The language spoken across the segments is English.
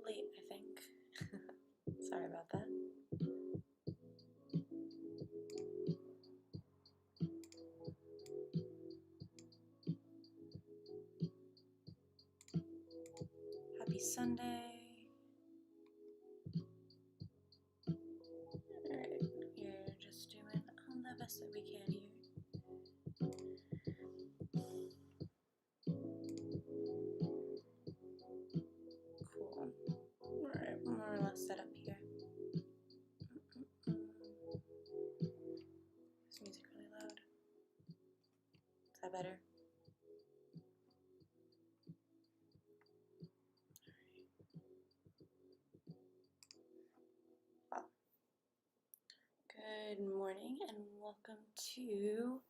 late, I think. Sorry about that. Happy Sunday. Alright, we're just doing all the best that we can here. Cool. Alright, more or less set up here. Is music really loud? Is that better? Well, good morning and welcome to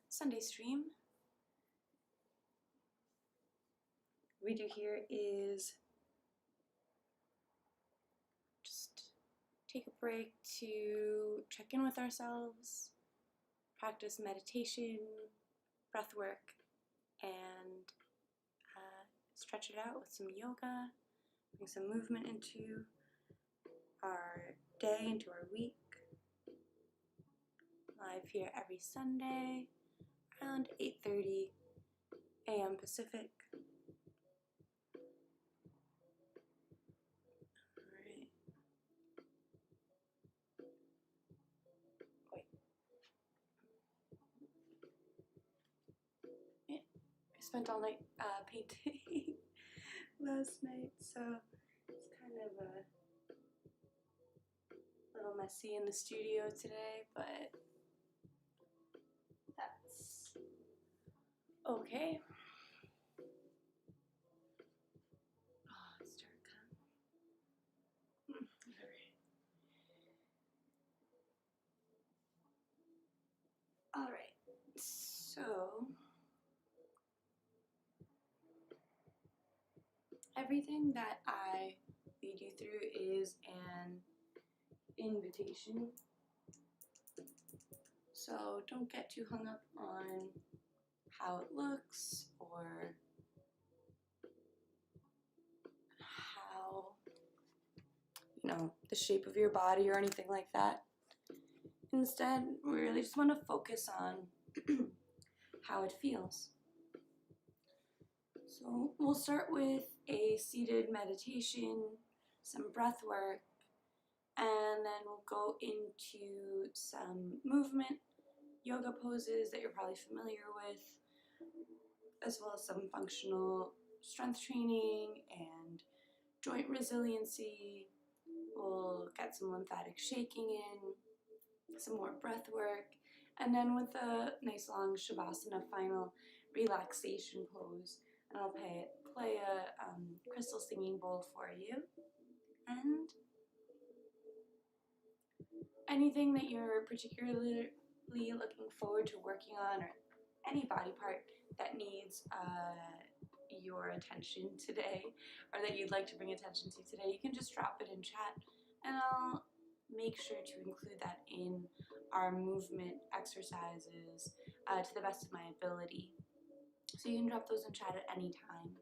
Sunday stream. What we do here is just take a break to check in with ourselves, practice meditation, breath work, and stretch it out with some yoga, bring some movement into our day, into our week. Live here every Sunday around 8:30 a.m. Pacific. Alright. Wait. Yeah, I spent all night painting last night, so it's kind of a little messy in the studio today, but that's okay. Oh, it's dark, huh? Alright, so everything that I lead you through is an invitation. So don't get too hung up on how it looks or how, the shape of your body or anything like that. Instead, we really just want to focus on how it feels. So we'll start with a seated meditation, some breath work, and then we'll go into some movement, yoga poses that you're probably familiar with, as well as some functional strength training and joint resiliency. We'll get some lymphatic shaking in, some more breath work, and then with a nice long shavasana final relaxation pose. And I'll play a crystal singing bowl for you. And anything that you're particularly looking forward to working on, or any body part that needs your attention today, or that you'd like to bring attention to today, you can just drop it in chat, and I'll make sure to include that in our movement exercises to the best of my ability. So you can drop those in chat at any time.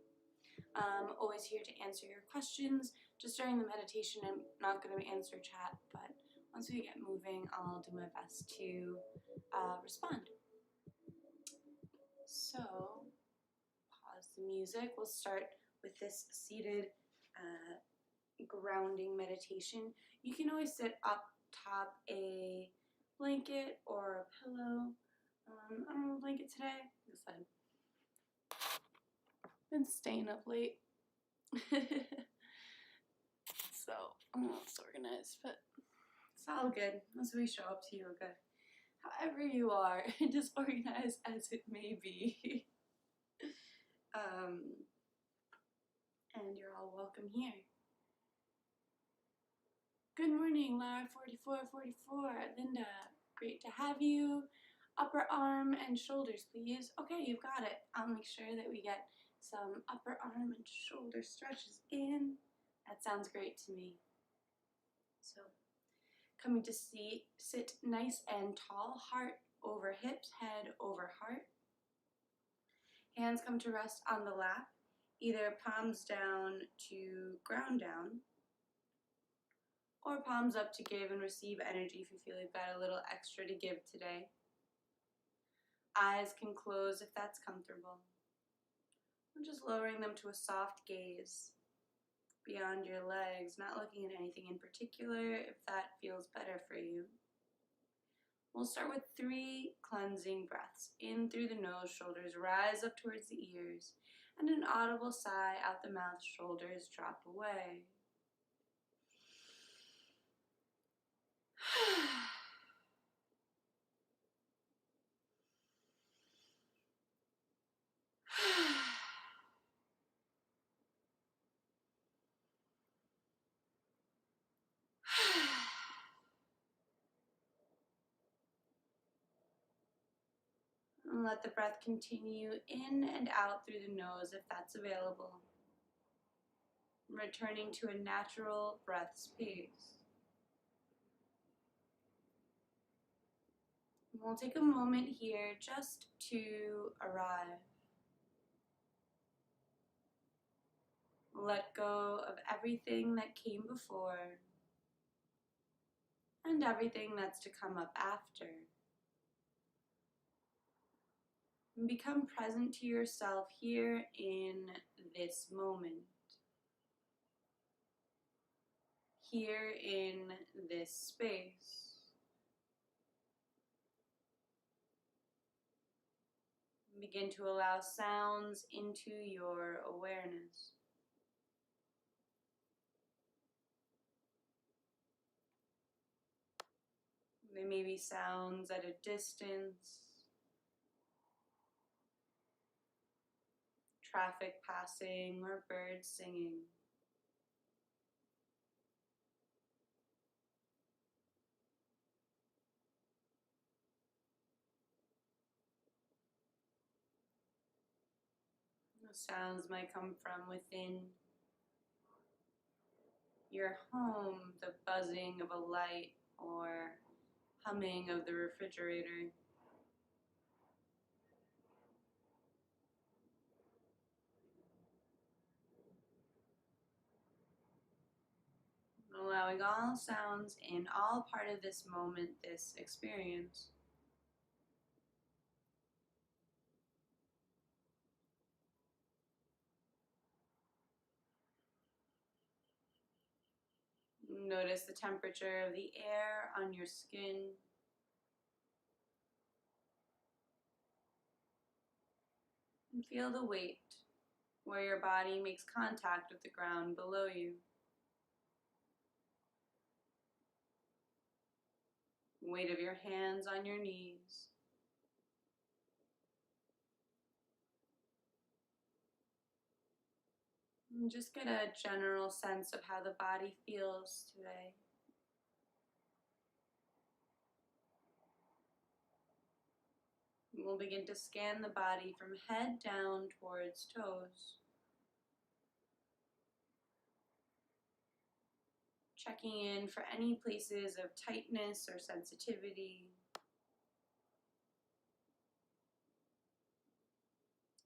Always here to answer your questions. Just during the meditation, I'm not going to answer chat, but once we get moving, I'll do my best to respond. So, pause the music. We'll start with this seated grounding meditation. You can always sit up top a blanket or a pillow. I don't have a blanket today because I've been staying up late. So I'm not so organized, but it's all good as we show up to yoga. However you are, disorganized as it may be. And you're all welcome here. Good morning, Lara4444. Linda, great to have you. Upper arm and shoulders, please. Okay, you've got it. I'll make sure that we get some upper arm and shoulder stretches in. That sounds great to me. So, coming to sit nice and tall, heart over hips, head over heart. Hands come to rest on the lap. either palms down to ground down, or palms up to give and receive energy if you feel you've got a little extra to give today. Eyes can close if that's comfortable. I'm just lowering them to a soft gaze beyond your legs, not looking at anything in particular if that feels better for you. We'll start with 3 cleansing breaths. In through the nose, shoulders rise up towards the ears, and an audible sigh out the mouth, shoulders drop away. And let the breath continue in and out through the nose if that's available. Returning to a natural breath pace. We'll take a moment here just to arrive. Let go of everything that came before and everything that's to come up after. And become present to yourself here in this moment. Here in this space. Begin to allow sounds into your awareness. There may be sounds at a distance, traffic passing, or birds singing. The sounds might come from within your home, the buzzing of a light or humming of the refrigerator. Allowing all sounds in, all part of this moment, this experience. Notice the temperature of the air on your skin. And feel the weight where your body makes contact with the ground below you. Weight of your hands on your knees. And just get a general sense of how the body feels today. We'll begin to scan the body from head down towards toes. Checking in for any places of tightness or sensitivity.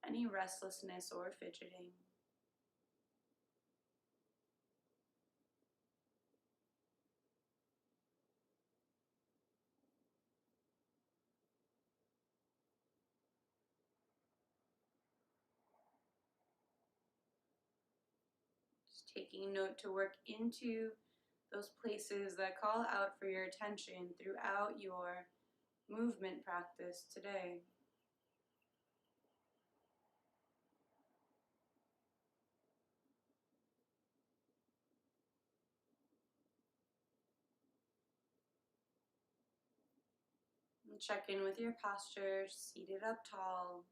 Any restlessness or fidgeting. Just taking note to work into those places that call out for your attention throughout your movement practice today. And check in with your posture, seated up tall.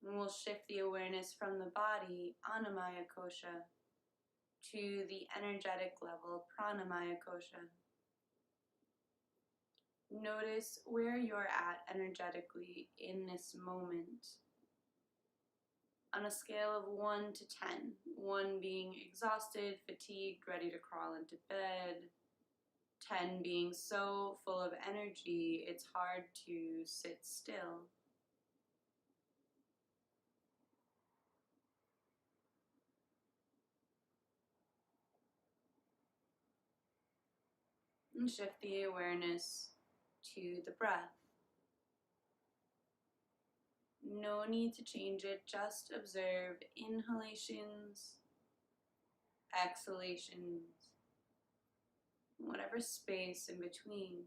And we'll shift the awareness from the body, Annamaya Kosha, to the energetic level, Pranamaya Kosha. Notice where you're at energetically in this moment. On a scale of 1 to 10, 1 being exhausted, fatigued, ready to crawl into bed, 10 being so full of energy it's hard to sit still. And shift the awareness to the breath. No need to change it, just observe inhalations, exhalations, whatever space in between.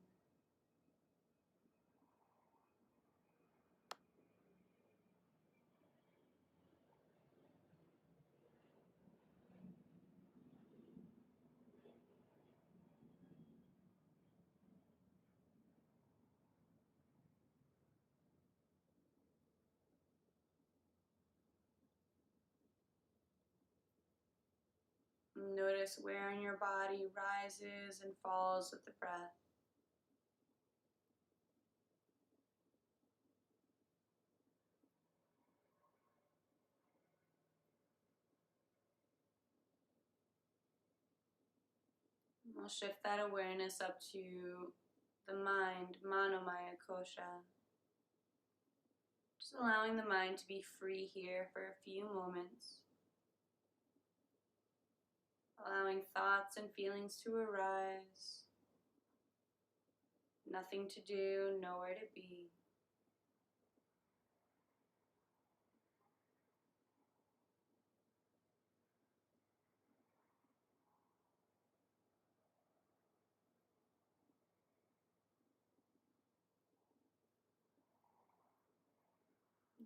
Notice where in your body rises and falls with the breath. We'll shift that awareness up to the mind, Manomaya Kosha. Just allowing the mind to be free here for a few moments. Allowing thoughts and feelings to arise. Nothing to do, nowhere to be.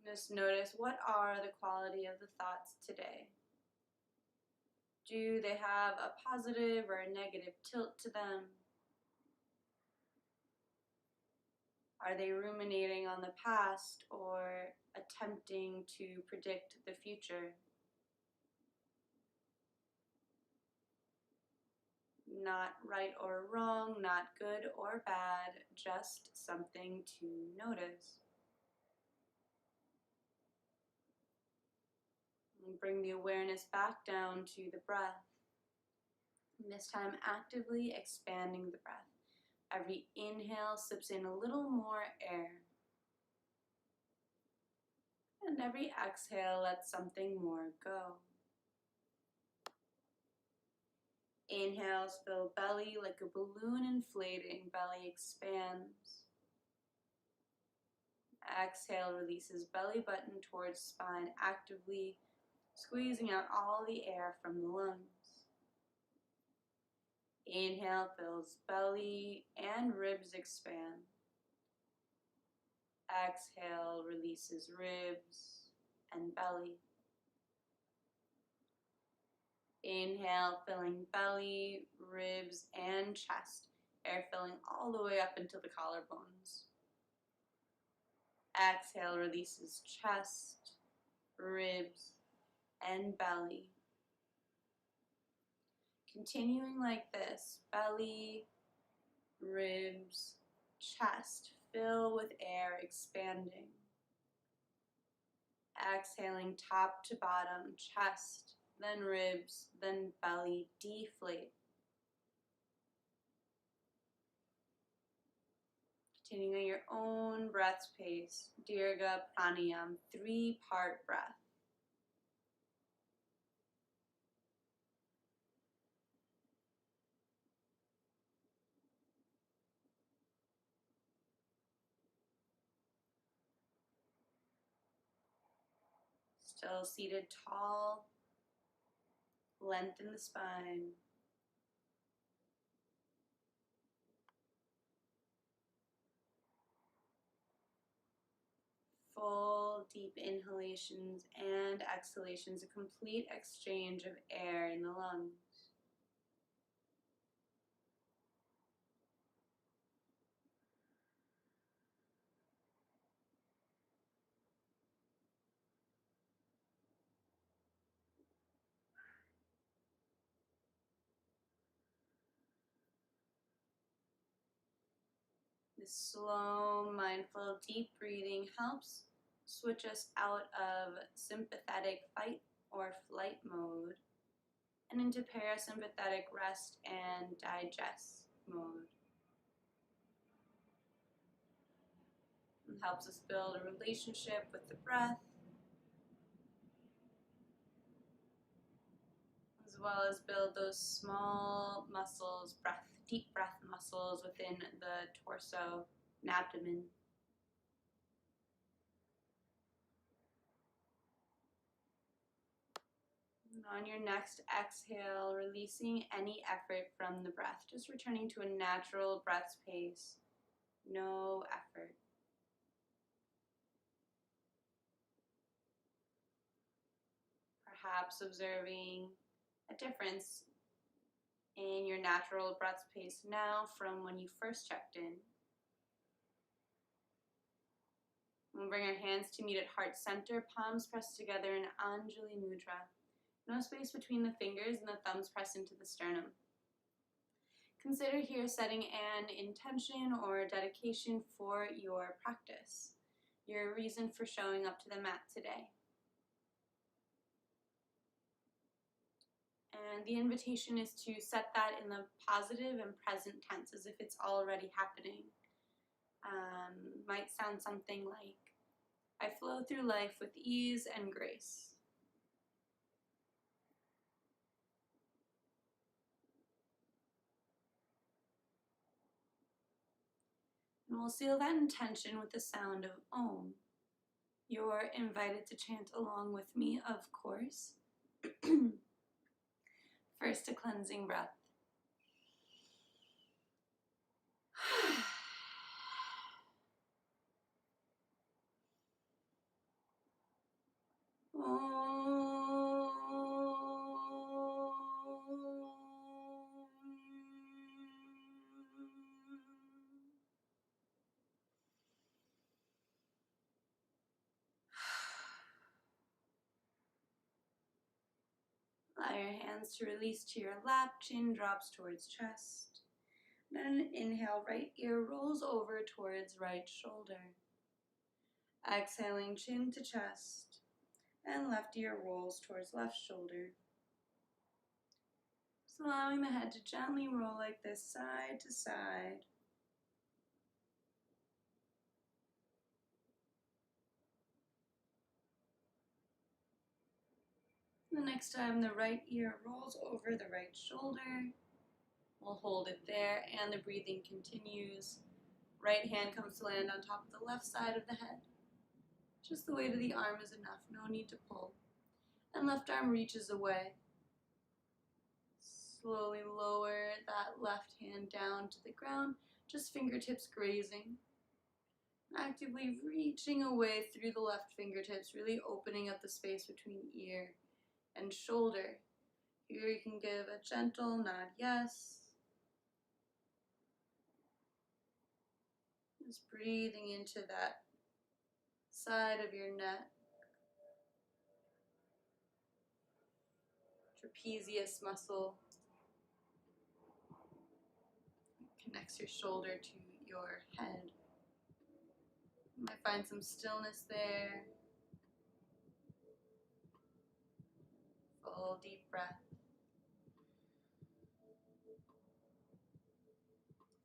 Just notice, what are the quality of the thoughts today? Do they have a positive or a negative tilt to them? Are they ruminating on the past or attempting to predict the future? Not right or wrong, not good or bad, just something to notice. And bring the awareness back down to the breath. And this time actively expanding the breath. Every inhale sips in a little more air. And every exhale lets something more go. Inhales fill belly like a balloon inflating, belly expands. Exhale releases belly button towards spine, actively squeezing out all the air from the lungs. Inhale fills belly and ribs expand. Exhale releases ribs and belly. Inhale filling belly, ribs, and chest. Air filling all the way up into the collarbones. Exhale releases chest, ribs, and belly. Continuing like this, belly, ribs, chest fill with air expanding. Exhaling top to bottom, chest, then ribs, then belly deflate. Continuing at your own breath's pace, Dirga Pranayam, 3-part breath. Still seated tall, lengthen the spine. Full deep inhalations and exhalations, a complete exchange of air in the lungs. This slow, mindful, deep breathing helps switch us out of sympathetic fight or flight mode and into parasympathetic rest and digest mode. It helps us build a relationship with the breath. as well as build those small muscles, deep breath muscles within the torso and abdomen. And on your next exhale, releasing any effort from the breath, just returning to a natural breath's pace, no effort. Perhaps observing a difference in your natural breath's pace now from when you first checked in. We'll bring our hands to meet at heart center, palms pressed together in Anjali Mudra. No space between the fingers and the thumbs press into the sternum. Consider here setting an intention or dedication for your practice, your reason for showing up to the mat today. And the invitation is to set that in the positive and present tense as if it's already happening. Might sound something like, I flow through life with ease and grace. And we'll seal that intention with the sound of Om. You're invited to chant along with me, of course. First, a cleansing breath. Allow your hands to release to your lap, chin drops towards chest. Then inhale, right ear rolls over towards right shoulder. Exhaling, chin to chest, and left ear rolls towards left shoulder. Just allowing the head to gently roll like this, side to side. The next time the right ear rolls over the right shoulder, we'll hold it there and the breathing continues. Right hand comes to land on top of the left side of the head. Just the weight of the arm is enough, no need to pull. And left arm reaches away. Slowly lower that left hand down to the ground, just fingertips grazing. Actively reaching away through the left fingertips, really opening up the space between ear and shoulder. Here you can give a gentle nod yes. Just breathing into that side of your neck. Trapezius muscle connects your shoulder to your head. You might find some stillness there. Full deep breath.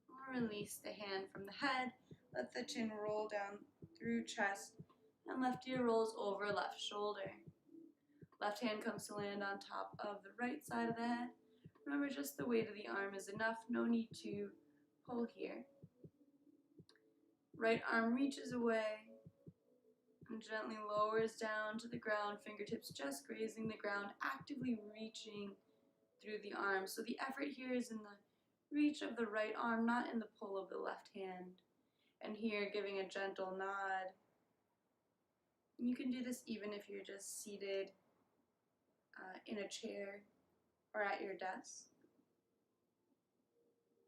Or release the hand from the head. Let the chin roll down through chest and left ear rolls over left shoulder. Left hand comes to land on top of the right side of the head. Remember, just the weight of the arm is enough. No need to pull here. Right arm reaches away and gently lowers down to the ground, fingertips just grazing the ground, actively reaching through the arm. So the effort here is in the reach of the right arm, not in the pull of the left hand. And here, giving a gentle nod. You can do this even if you're just seated in a chair or at your desk.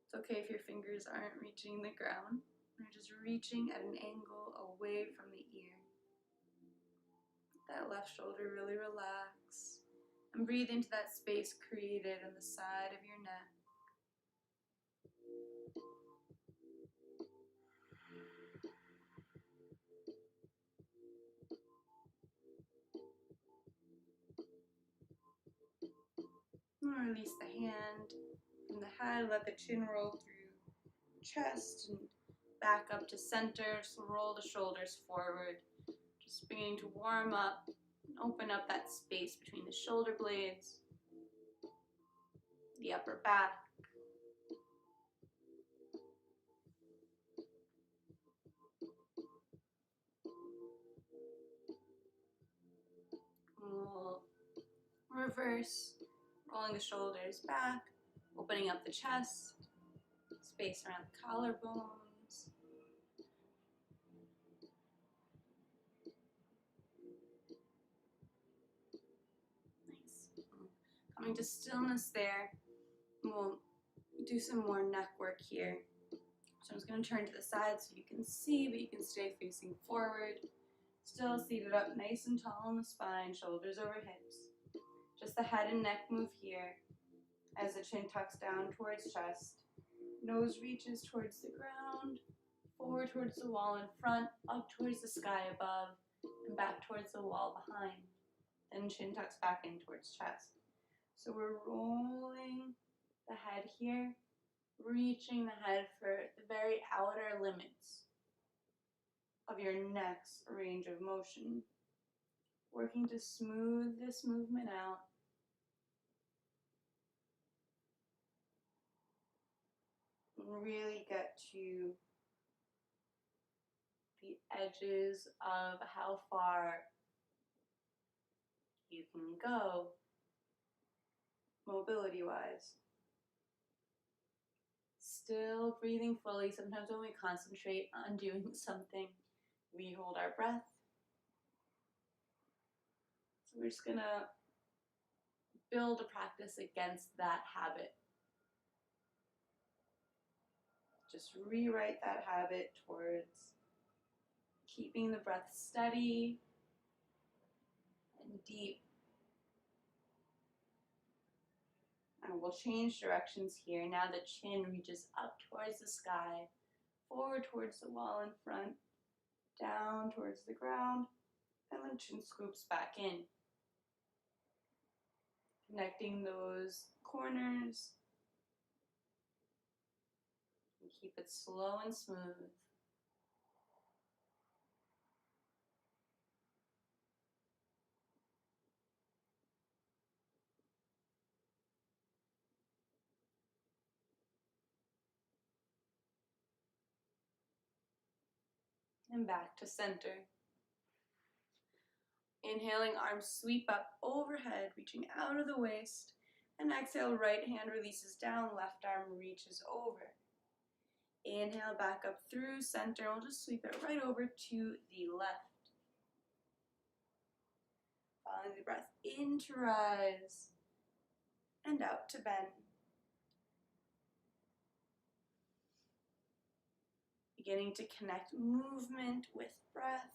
It's okay if your fingers aren't reaching the ground. They're just reaching at an angle away from the ear. That left shoulder really relax. And breathe into that space created on the side of your neck. And release the hand from the head. Let the chin roll through chest and back up to center. So roll the shoulders forward. Just beginning to warm up and open up that space between the shoulder blades. the upper back. We'll reverse, rolling the shoulders back, opening up the chest, space around the collarbones. Nice. Coming to stillness there. We'll do some more neck work here. So I'm just going to turn to the side so you can see, but you can stay facing forward. Still seated up nice and tall on the spine, shoulders over hips. Just the head and neck move here as the chin tucks down towards chest. Nose reaches towards the ground, forward towards the wall in front, up towards the sky above, and back towards the wall behind. Then chin tucks back in towards chest. So we're rolling the head here, reaching the head for the very outer limits of your neck's range of motion. Working to smooth this movement out. And really get to the edges of how far you can go mobility-wise. Still breathing fully. Sometimes when we concentrate on doing something, we hold our breath. So we're just gonna build a practice against that habit. Just rewrite that habit towards keeping the breath steady and deep. And we'll change directions here. Now the chin reaches up towards the sky, forward towards the wall in front, down towards the ground, and the chin scoops back in. Connecting those corners. And keep it slow and smooth. And back to center. Inhaling, arms sweep up overhead, reaching out of the waist. And exhale, right hand releases down, left arm reaches over. Inhale, back up through center. We'll just sweep it right over to the left. Following the breath in to rise and out to bend. Beginning to connect movement with breath.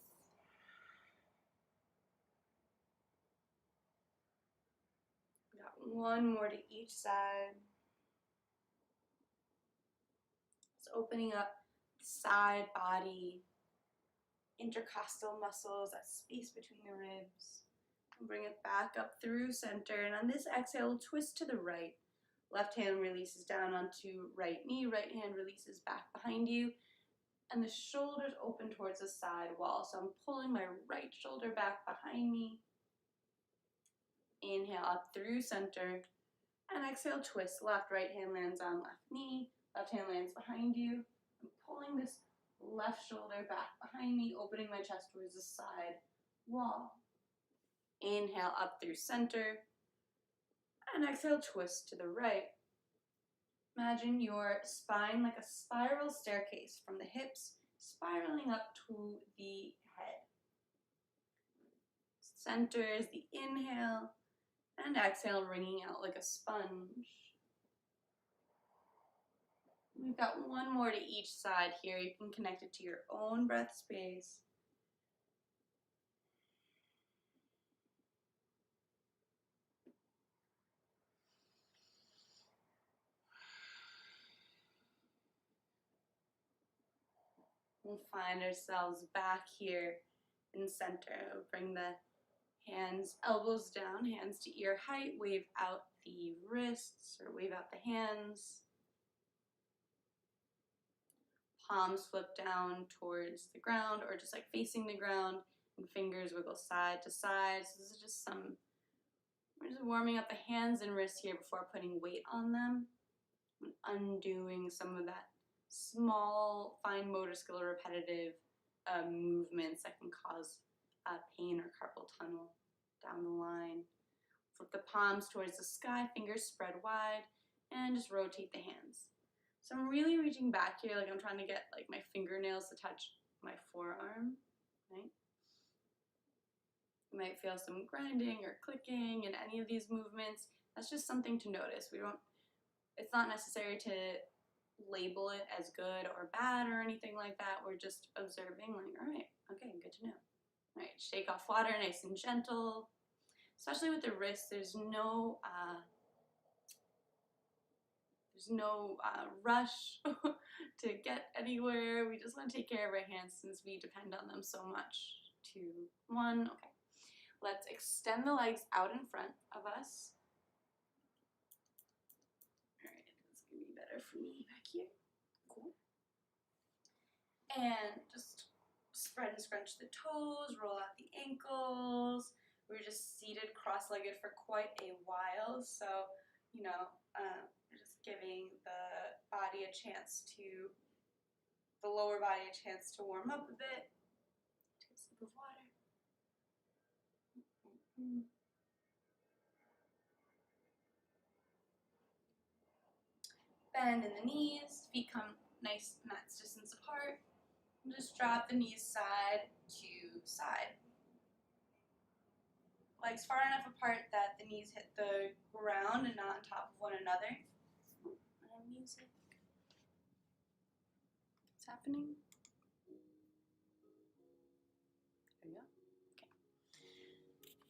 Got one more to each side. It's opening up the side body, intercostal muscles, that space between the ribs. And bring it back up through center. And on this exhale, twist to the right. Left hand releases down onto right knee. Right hand releases back behind you. And the shoulders open towards the side wall. So I'm pulling my right shoulder back behind me. Inhale up through center. And exhale, twist. Left, right hand lands on left knee. Left hand lands behind you. I'm pulling this left shoulder back behind me, opening my chest towards the side wall. Inhale up through center. And exhale, twist to the right. Imagine your spine like a spiral staircase from the hips, spiraling up to the head. Center is the inhale, and exhale, wringing out like a sponge. We've got one more to each side here. You can connect it to your own breath space. We'll find ourselves back here in center. Bring the hands, elbows down, hands to ear height. Wave out the wrists or wave out the hands. Palms flip down towards the ground or just like facing the ground, and fingers wiggle side to side. So this is just some We're just warming up the hands and wrists here before putting weight on them and undoing some of that small, fine motor skill or repetitive movements that can cause pain or carpal tunnel down the line. Flip the palms towards the sky, fingers spread wide, and just rotate the hands. So I'm really reaching back here, like I'm trying to get like my fingernails to touch my forearm, right? You might feel some grinding or clicking in any of these movements. That's just something to notice. It's not necessary to label it as good or bad or anything like that. We're just observing, like, all right, okay, good to know. All right, shake off water, nice and gentle. Especially with the wrists, there's no rush to get anywhere. We just want to take care of our hands since we depend on them so much. 2, 1, okay. Let's extend the legs out in front of us. All right, that's gonna be better for me back here. Cool. And just spread and scrunch the toes, roll out the ankles. We're just seated cross-legged for quite a while, so, you know, we're just giving the lower body a chance to warm up a bit. Take a sip of water. Bend in the knees, feet come nice mat's distance apart. And just drop the knees side to side. Legs far enough apart that the knees hit the ground and not on top of one another. Music. What's happening? There we go. Okay. There we go.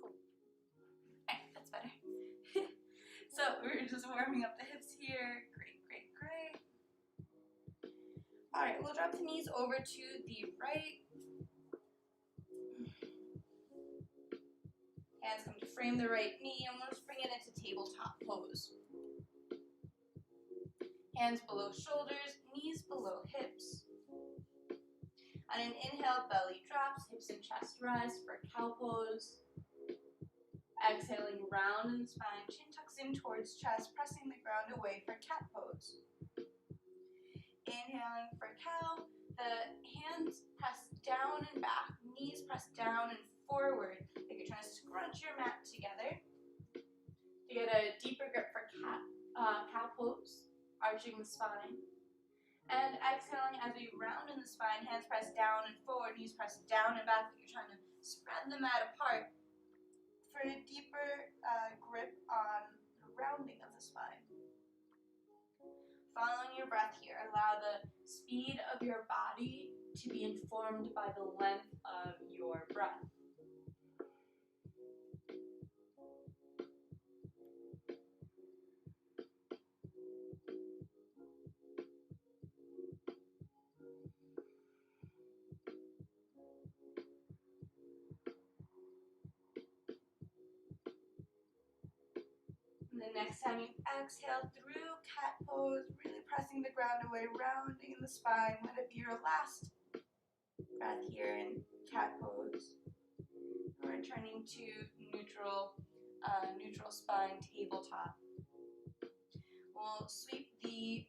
Cool. Okay, that's better. So we're just warming up the hips here. Great, great, great. All right, we'll drop the knees over to the right. Hands come to frame the right knee, and we'll just bring it into tabletop pose. Hands below shoulders, knees below hips. On an inhale, belly drops, hips and chest rise for cow pose. Exhaling, round in the spine, chin tucks in towards chest, pressing the ground away for cat pose. Inhaling for cow, the hands press down and back, knees press down and forward, like you're trying to scrunch your mat together to get a deeper grip for cow pose, arching the spine. And exhaling as we round in the spine, hands press down and forward, knees press down and back, like you're trying to spread the mat apart for a deeper grip on the rounding of the spine. Following your breath here, allow the speed of your body to be informed by the length of your breath. And the next time you exhale through cat pose, really pressing the ground away, rounding in the spine. Let it be your last breath here in cat pose. We're returning to neutral spine tabletop. We'll sweep the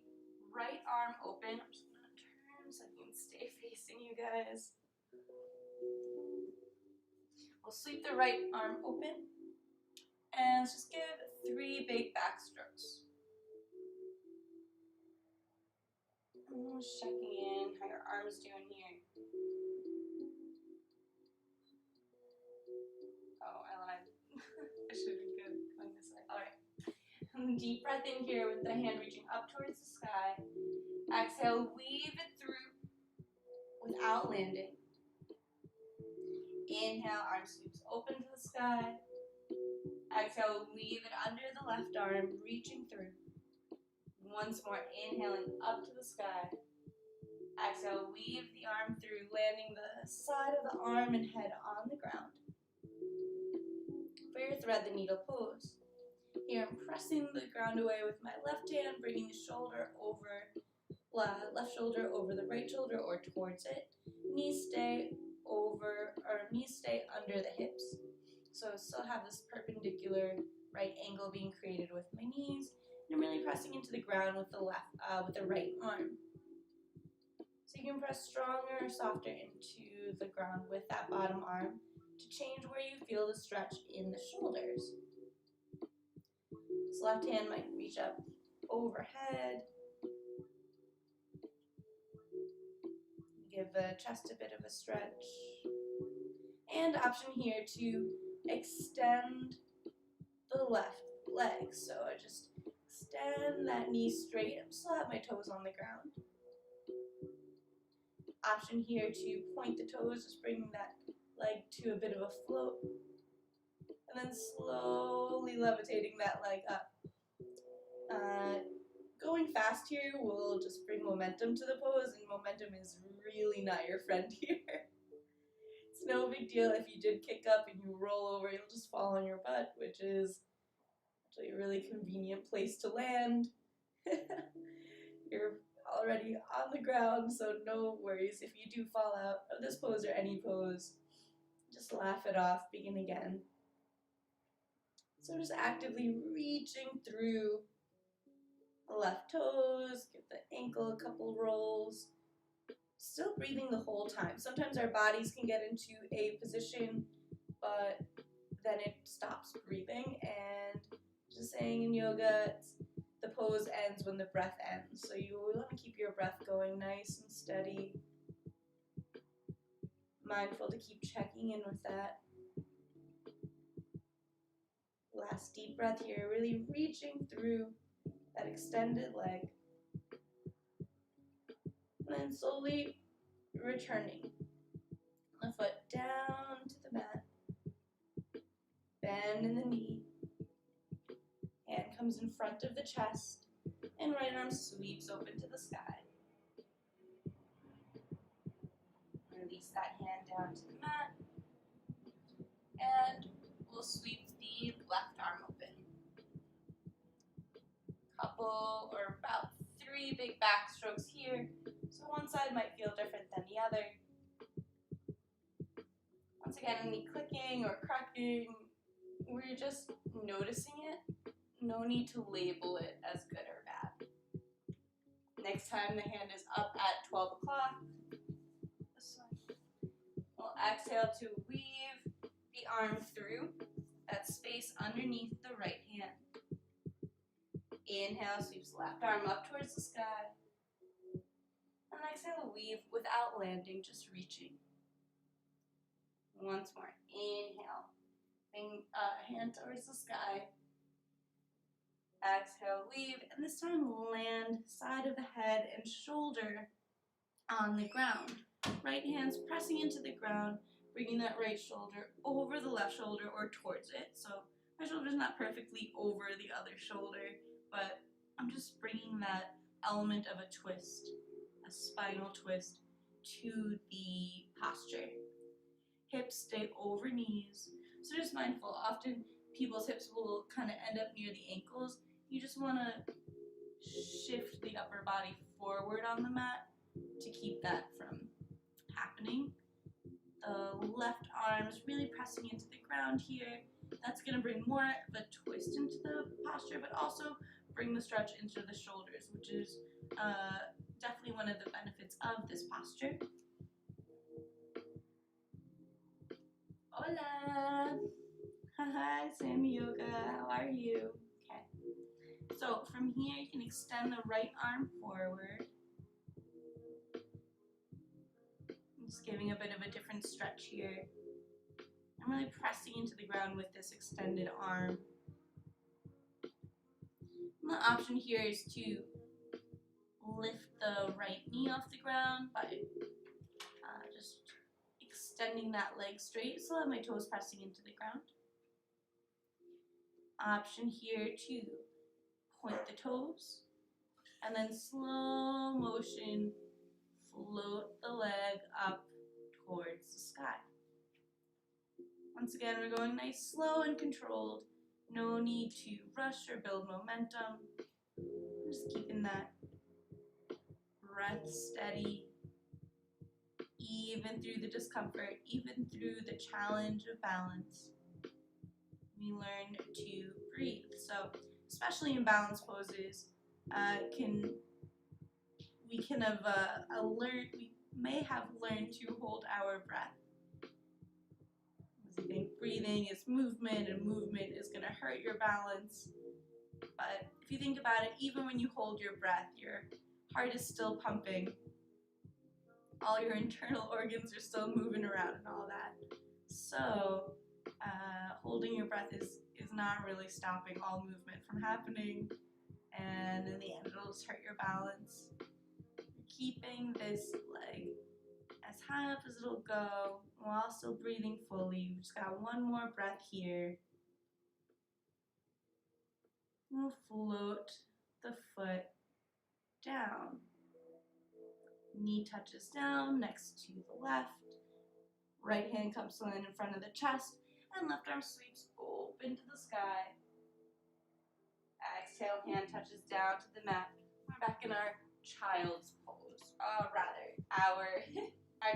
right arm open. I'm just going to turn so I can stay facing you guys. We'll sweep the right arm open and let's just give 3 big back strokes. I'm just checking in how your arm's doing here. Oh, I lied. I should be good going this way. All right. Deep breath in here with the hand reaching up towards the sky. Exhale, weave it through without landing. Inhale, arm sweeps open to the sky. Exhale, weave it under the left arm, reaching through. Once more, inhaling up to the sky. Exhale, weave the arm through, landing the side of the arm and head on the ground. For your thread the needle pose. Here I'm pressing the ground away with my left hand, bringing the shoulder over, left shoulder over the right shoulder or towards it. Knees stay under the hips. So still have this perpendicular right angle being created with my knees. And I'm really pressing into the ground with the right arm. So you can press stronger or softer into the ground with that bottom arm to change where you feel the stretch in the shoulders. This left hand might reach up overhead. Give the chest a bit of a stretch. And option here to extend the left leg. So I just extend that knee straight. I still have my toes on the ground. Option here to point the toes, just bringing that leg to a bit of a float. And then slowly levitating that leg up. Going fast here will just bring momentum to the pose, and momentum is really not your friend here. It's no big deal if you did kick up and you roll over, you'll just fall on your butt, which is actually a really convenient place to land. You're already on the ground, so no worries if you do fall out of this pose or any pose. Just laugh it off, begin again. So just actively reaching through the left toes, give the ankle a couple rolls. Still breathing the whole time. Sometimes our bodies can get into a position, but then it stops breathing. And just saying in yoga, the pose ends when the breath ends. So you want to keep your breath going nice and steady. Mindful to keep checking in with that. Last deep breath here, really reaching through that extended leg. And then slowly returning. The foot down to the mat. Bend in the knee. Hand comes in front of the chest. And right arm sweeps open to the sky. Release that hand down to the mat. And we'll sweep the left arm open. Couple or about 3 big back strokes here. So one side might feel different than the other. Once again, any clicking or cracking, we're just noticing it. No need to label it as good or bad. Next time the hand is up at 12 o'clock, we'll exhale to weave the arm through that space underneath the right hand. Inhale, sweeps left arm up towards the sky. And exhale, weave without landing, just reaching. Once more, inhale, bring hand towards the sky. Exhale, weave, and this time land side of the head and shoulder on the ground. Right hand's pressing into the ground, bringing that right shoulder over the left shoulder or towards it. So my shoulder's not perfectly over the other shoulder, but I'm just bringing that element of a twist, a spinal twist, to the posture. Hips stay over knees. So just mindful, often people's hips will kind of end up near the ankles. You just want to shift the upper body forward on the mat to keep that from happening. The left arm is really pressing into the ground here. That's going to bring more of a twist into the posture, but also bring the stretch into the shoulders, which is definitely one of the benefits of this posture. Hola! Hi, Sammy Yoga. How are you? Okay. So from here, you can extend the right arm forward. Just giving a bit of a different stretch here. I'm really pressing into the ground with this extended arm. And the option here is to lift the right knee off the ground by just extending that leg straight. So I have my toes pressing into the ground. Option here to point the toes and then slow motion float the leg up towards the sky. Once again, we're going nice, slow, and controlled. No need to rush or build momentum. Just keeping that breath steady, even through the discomfort, even through the challenge of balance. We learn to breathe. So, especially in balance poses, we may have learned to hold our breath. Because you think breathing is movement, and movement is going to hurt your balance. But if you think about it, even when you hold your breath, your heart is still pumping. All your internal organs are still moving around and all that. So, holding your breath is not really stopping all movement from happening. And in the end, it'll just hurt your balance. Keeping this leg as high up as it'll go while still breathing fully. We've just got one more breath here. We'll float the foot down. Knee touches down next to the left. Right hand comes to land in front of the chest, and left arm sweeps open to the sky. Exhale, hand touches down to the mat. We're back in our child's pose, our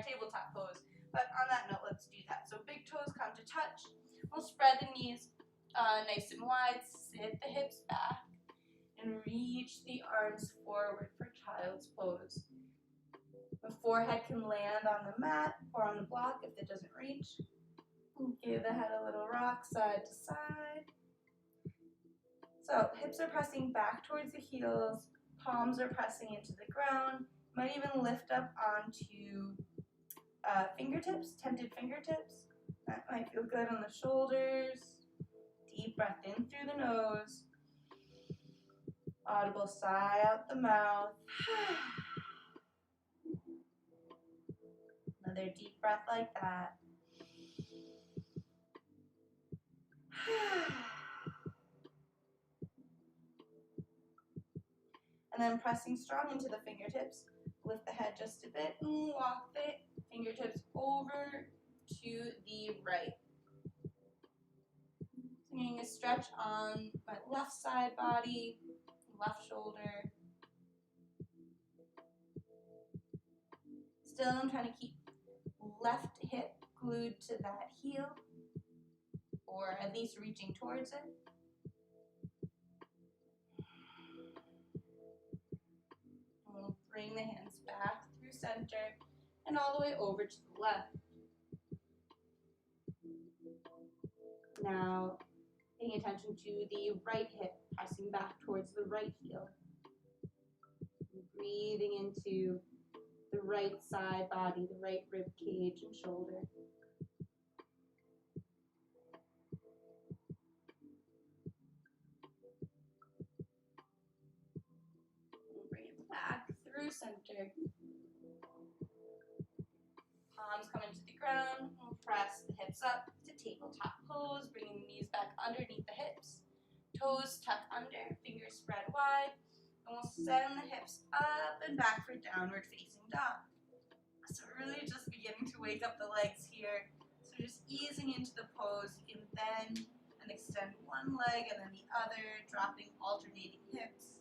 tabletop pose. But on that note, let's do that. So big toes come to touch. We'll spread the knees nice and wide, sit the hips back, and reach the arms forward for child's pose. The forehead can land on the mat or on the block if it doesn't reach. Give the head a little rock side to side. So hips are pressing back towards the heels, palms are pressing into the ground. Might even lift up onto fingertips, tented fingertips. That might feel good on the shoulders. Deep breath in through the nose. Audible sigh out the mouth. Another deep breath like that. And then pressing strong into the fingertips. Lift the head just a bit and walk the fingertips over to the right. So I'm getting a stretch on my left side body, left shoulder. Still, I'm trying to keep left hip glued to that heel, or at least reaching towards it. We'll bring the hands back through center and all the way over to the left. Now, paying attention to the right hip, pressing back towards the right heel. Breathing into the right side body, the right rib cage and shoulder. We'll bring it back through center. Palms come into the ground. We'll press the hips up to tabletop pose, bringing the knees back underneath the hips. Toes tuck under, fingers spread wide. And we'll send the hips up and back for downward facing dog. So we're really just beginning to wake up the legs here. So just easing into the pose, you can bend and extend one leg and then the other, dropping alternating hips.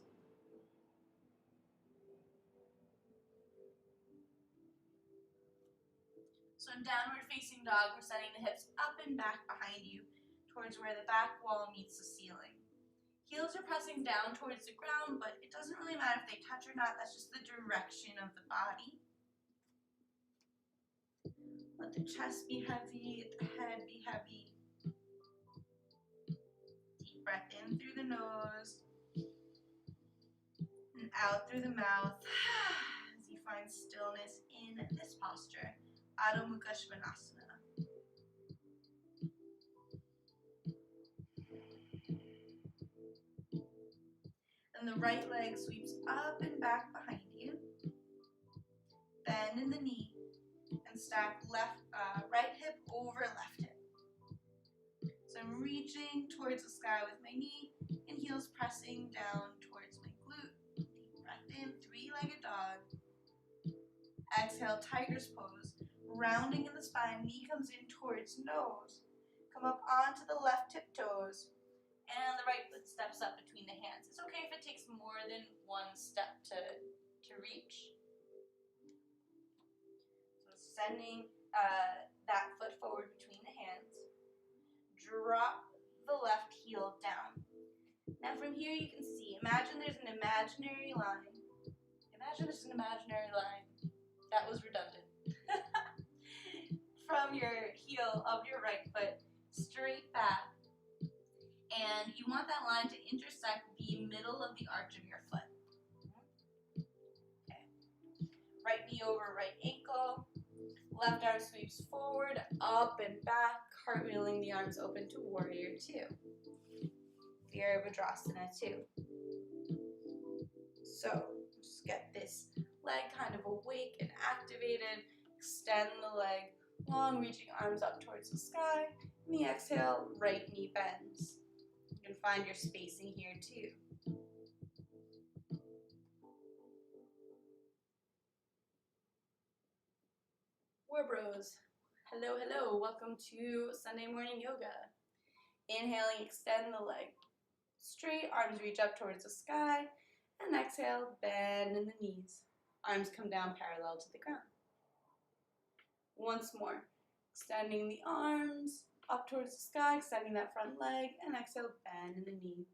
So in downward facing dog, we're sending the hips up and back behind you towards where the back wall meets the ceiling. Heels are pressing down towards the ground, but it doesn't really matter if they touch or not. That's just the direction of the body. Let the chest be heavy, the head be heavy. Deep breath in through the nose and out through the mouth as you find stillness in this posture, Adho Mukha Svanasana. And the right leg sweeps up and back behind you. Bend in the knee and stack right hip over left hip. So I'm reaching towards the sky with my knee and heels pressing down towards my glute. Deep breath in, three-legged dog. Exhale, tiger's pose. Rounding in the spine, knee comes in towards nose. Come up onto the left tiptoes. And the right foot steps up between the hands. It's okay if it takes more than one step to reach. sending that foot forward between the hands. Drop the left heel down. Now from here you can see, imagine there's an imaginary line. Imagine there's an imaginary line. That was redundant. From your heel of your right foot straight back. And you want that line to intersect the middle of the arch of your foot. Okay. Right knee over right ankle. Left arm sweeps forward, up and back, cartwheeling the arms open to warrior two. Virabhadrasana 2. So just get this leg kind of awake and activated. Extend the leg long, reaching arms up towards the sky. And the exhale, right knee bends. You can find your spacing here too. War Bros. Hello, hello. Welcome to Sunday morning yoga. Inhaling, extend the leg straight, arms reach up towards the sky, and exhale, bend in the knees. Arms come down parallel to the ground. Once more, extending the arms up towards the sky, extending that front leg, and exhale, bend in the knee.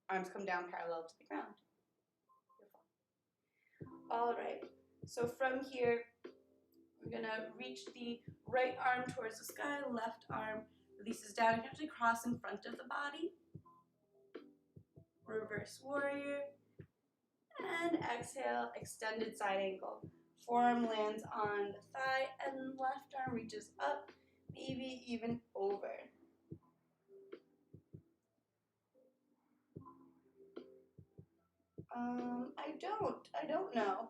Arms come down parallel to the ground. Beautiful. All right, so from here, we're gonna reach the right arm towards the sky, left arm releases down. You can actually cross in front of the body. Reverse warrior. And exhale, extended side angle. Forearm lands on the thigh and left arm reaches up, maybe even over. I don't know.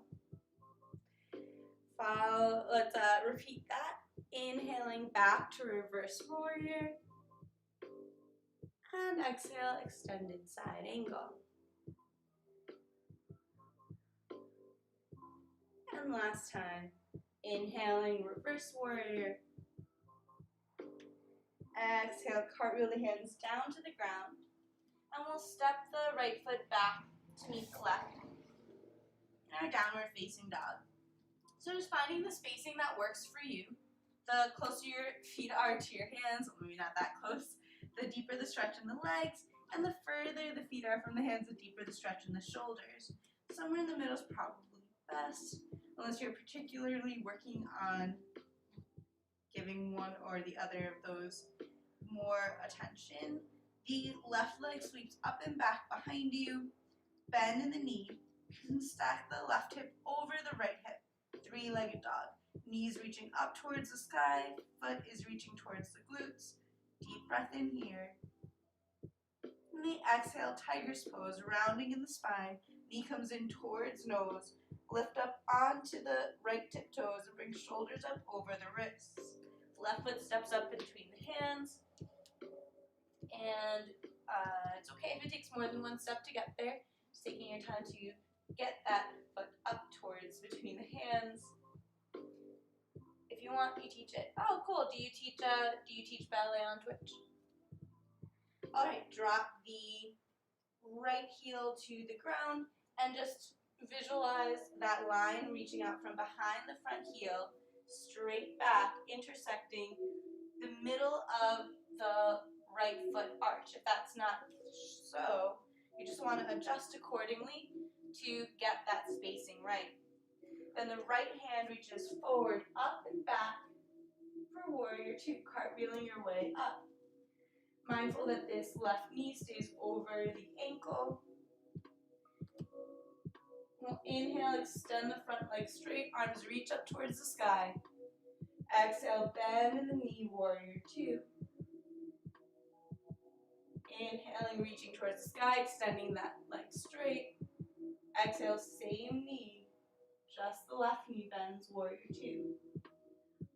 Let's repeat that. Inhaling back to reverse warrior. And exhale, extended side angle. And last time, inhaling reverse warrior. Exhale, cartwheel the hands down to the ground. And we'll step the right foot back to meet the left in our downward facing dog. So just finding the spacing that works for you. The closer your feet are to your hands, well, maybe not that close, the deeper the stretch in the legs, and the further the feet are from the hands, the deeper the stretch in the shoulders. Somewhere in the middle is probably best, unless you're particularly working on giving one or the other of those more attention. The left leg sweeps up and back behind you, bend in the knee, and stack the left hip over the right hip. Three-legged dog. Knees reaching up towards the sky, foot is reaching towards the glutes. Deep breath in here. And the exhale, tiger's pose, rounding in the spine. Knee comes in towards nose. Lift up onto the right tiptoes and bring shoulders up over the wrists. Left foot steps up between the hands. And it's okay if it takes more than one step to get there. Just taking your time to get that foot up towards between the hands. If you want, you teach it. Oh, cool. Do you teach ballet on Twitch? All right, drop the right heel to the ground and just visualize that line reaching out from behind the front heel, straight back, intersecting the middle of the right foot arch. If that's not so, you just want to adjust accordingly to get that spacing right. Then the right hand reaches forward, up and back for warrior two, cartwheeling your way up. Mindful that this left knee stays over the ankle. We'll inhale, extend the front leg straight, arms reach up towards the sky. Exhale, bend in the knee, warrior two. Inhaling, reaching towards the sky, extending that leg straight. Exhale, same knee, just the left knee bends, warrior two.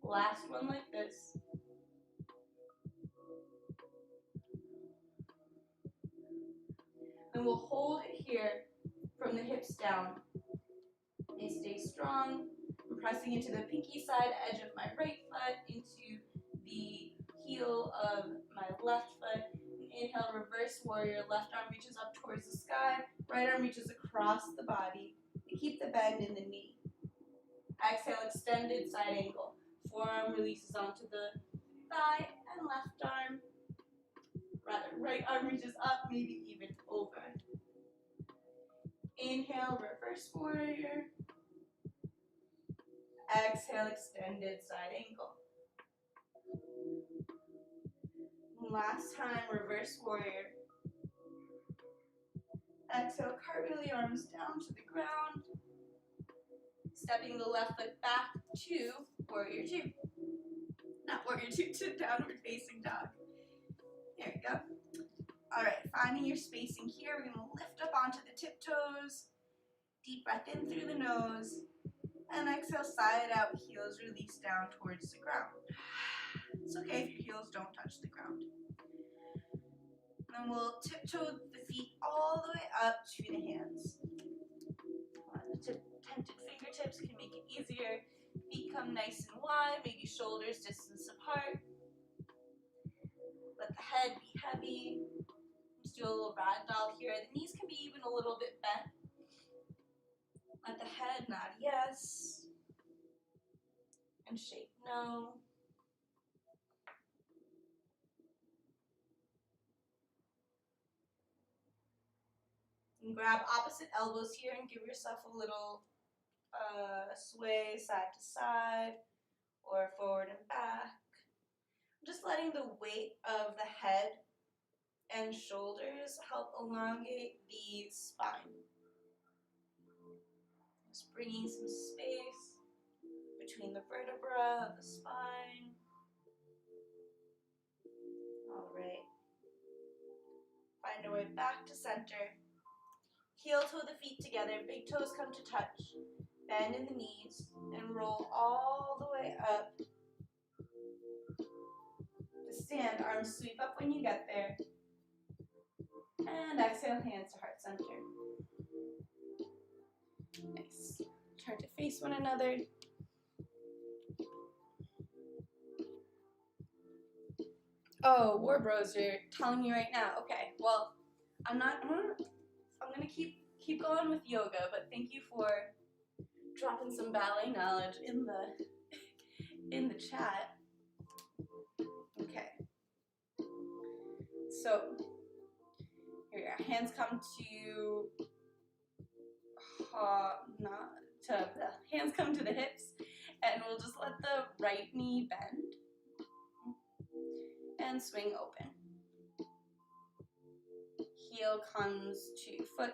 Last one like this. And we'll hold it here from the hips down. They stay strong. I'm pressing into the pinky side edge of my right foot, into the heel of my left foot. Inhale, reverse warrior. Left arm reaches up towards the sky. Right arm reaches across the body. You keep the bend in the knee. Exhale, extended side ankle. Forearm releases onto the thigh and left arm. Rather, right arm reaches up, maybe even over. Inhale, reverse warrior. Exhale, extended side ankle. Last time, reverse warrior. Exhale, cartwheel the arms down to the ground. Stepping the left foot back to warrior two. Not warrior two, to downward facing dog. There you go. All right, finding your spacing here. We're gonna lift up onto the tiptoes. Deep breath in through the nose. And exhale, side out, heels release down towards the ground. It's okay if your heels don't touch the ground. And then we'll tiptoe the feet all the way up to the hands. The tented fingertips can make it easier. Feet come nice and wide, maybe shoulders distance apart. Let the head be heavy. Let's do a little ragdoll here. The knees can be even a little bit bent. Let the head nod yes. And shake no. And grab opposite elbows here and give yourself a little sway side to side or forward and back. Just letting the weight of the head and shoulders help elongate the spine. Just bringing some space between the vertebra of the spine. All right. Find our way back to center. Heel toe the feet together, big toes come to touch. Bend in the knees and roll all the way up. To stand, arms sweep up when you get there. And exhale, hands to heart center. Nice. Turn to face one another. Oh, War Bros, you're telling me right now. Okay, well, I'm gonna keep going with yoga, but thank you for dropping some ballet knowledge in the chat. Okay. So here, hands come to hands come to the hips, and we'll just let the right knee bend and swing open. Foot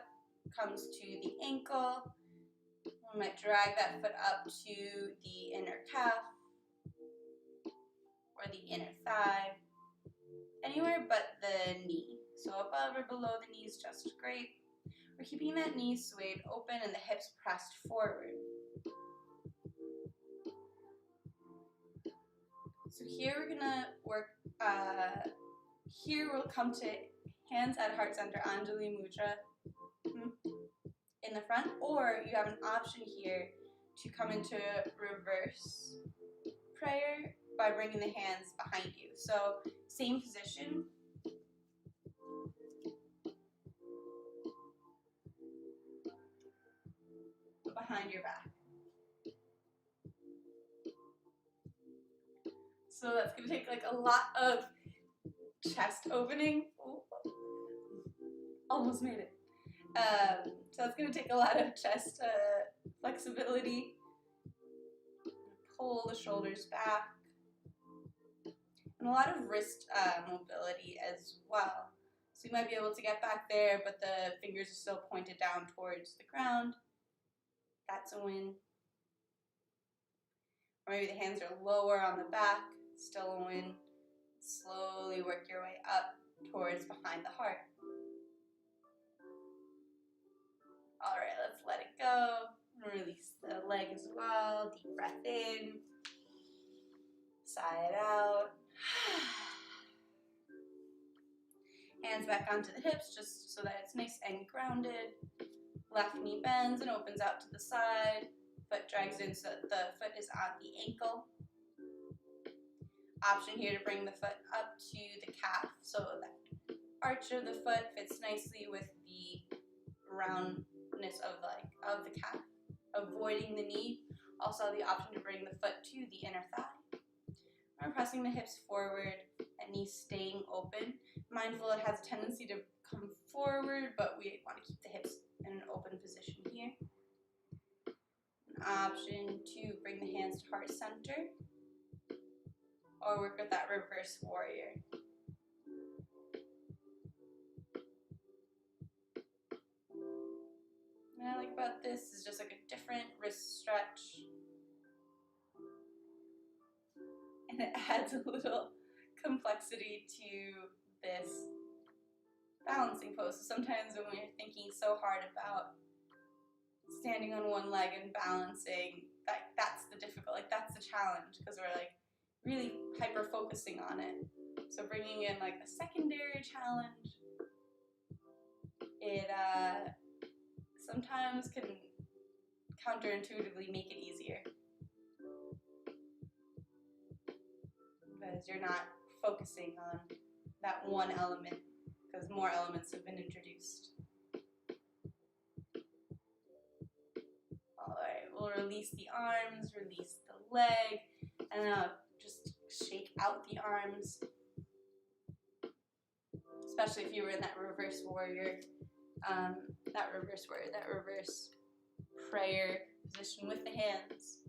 comes to the ankle. We might drag that foot up to the inner calf or the inner thigh, anywhere but the knee. So above or below the knee is just great. We're keeping that knee swayed open and the hips pressed forward. So here we're gonna work, here we'll come to hands at heart center, Anjali Mudra in the front, or you have an option here to come into reverse prayer by bringing the hands behind you. So same position. Behind your back. So that's going to take like a lot of chest opening. Ooh, almost made it. So it's going to take a lot of chest flexibility. Pull the shoulders back. And a lot of wrist mobility as well. So you might be able to get back there, but the fingers are still pointed down towards the ground. That's a win. Or maybe the hands are lower on the back, still a win. Slowly work your way up towards behind the heart. All right, let's let it go. Release the leg as well. Deep breath in. Sigh it out. Hands back onto the hips just so that it's nice and grounded. Left knee bends and opens out to the side. Foot drags in so that the foot is on the ankle. Option here to bring the foot up to the calf so that arch of the foot fits nicely with the roundness of the calf. Avoiding the knee Also the option to bring the foot to the inner thigh. We're pressing the hips forward and knees staying open. Mindful it has a tendency to come forward, but we want to keep the hips in an open position here. An option to bring the hands to heart center or work with that reverse warrior. What I like about this is just like a different wrist stretch. And it adds a little complexity to this balancing pose. So sometimes when we're thinking so hard about standing on one leg and balancing, that's the difficult, like that's the challenge, because we're like really hyper focusing on it. So bringing in like a secondary challenge, it sometimes can counterintuitively make it easier, because you're not focusing on that one element, because more elements have been introduced. Alright, we'll release the arms, release the leg, and then just shake out the arms, especially if you were in that reverse warrior, that reverse prayer position with the hands.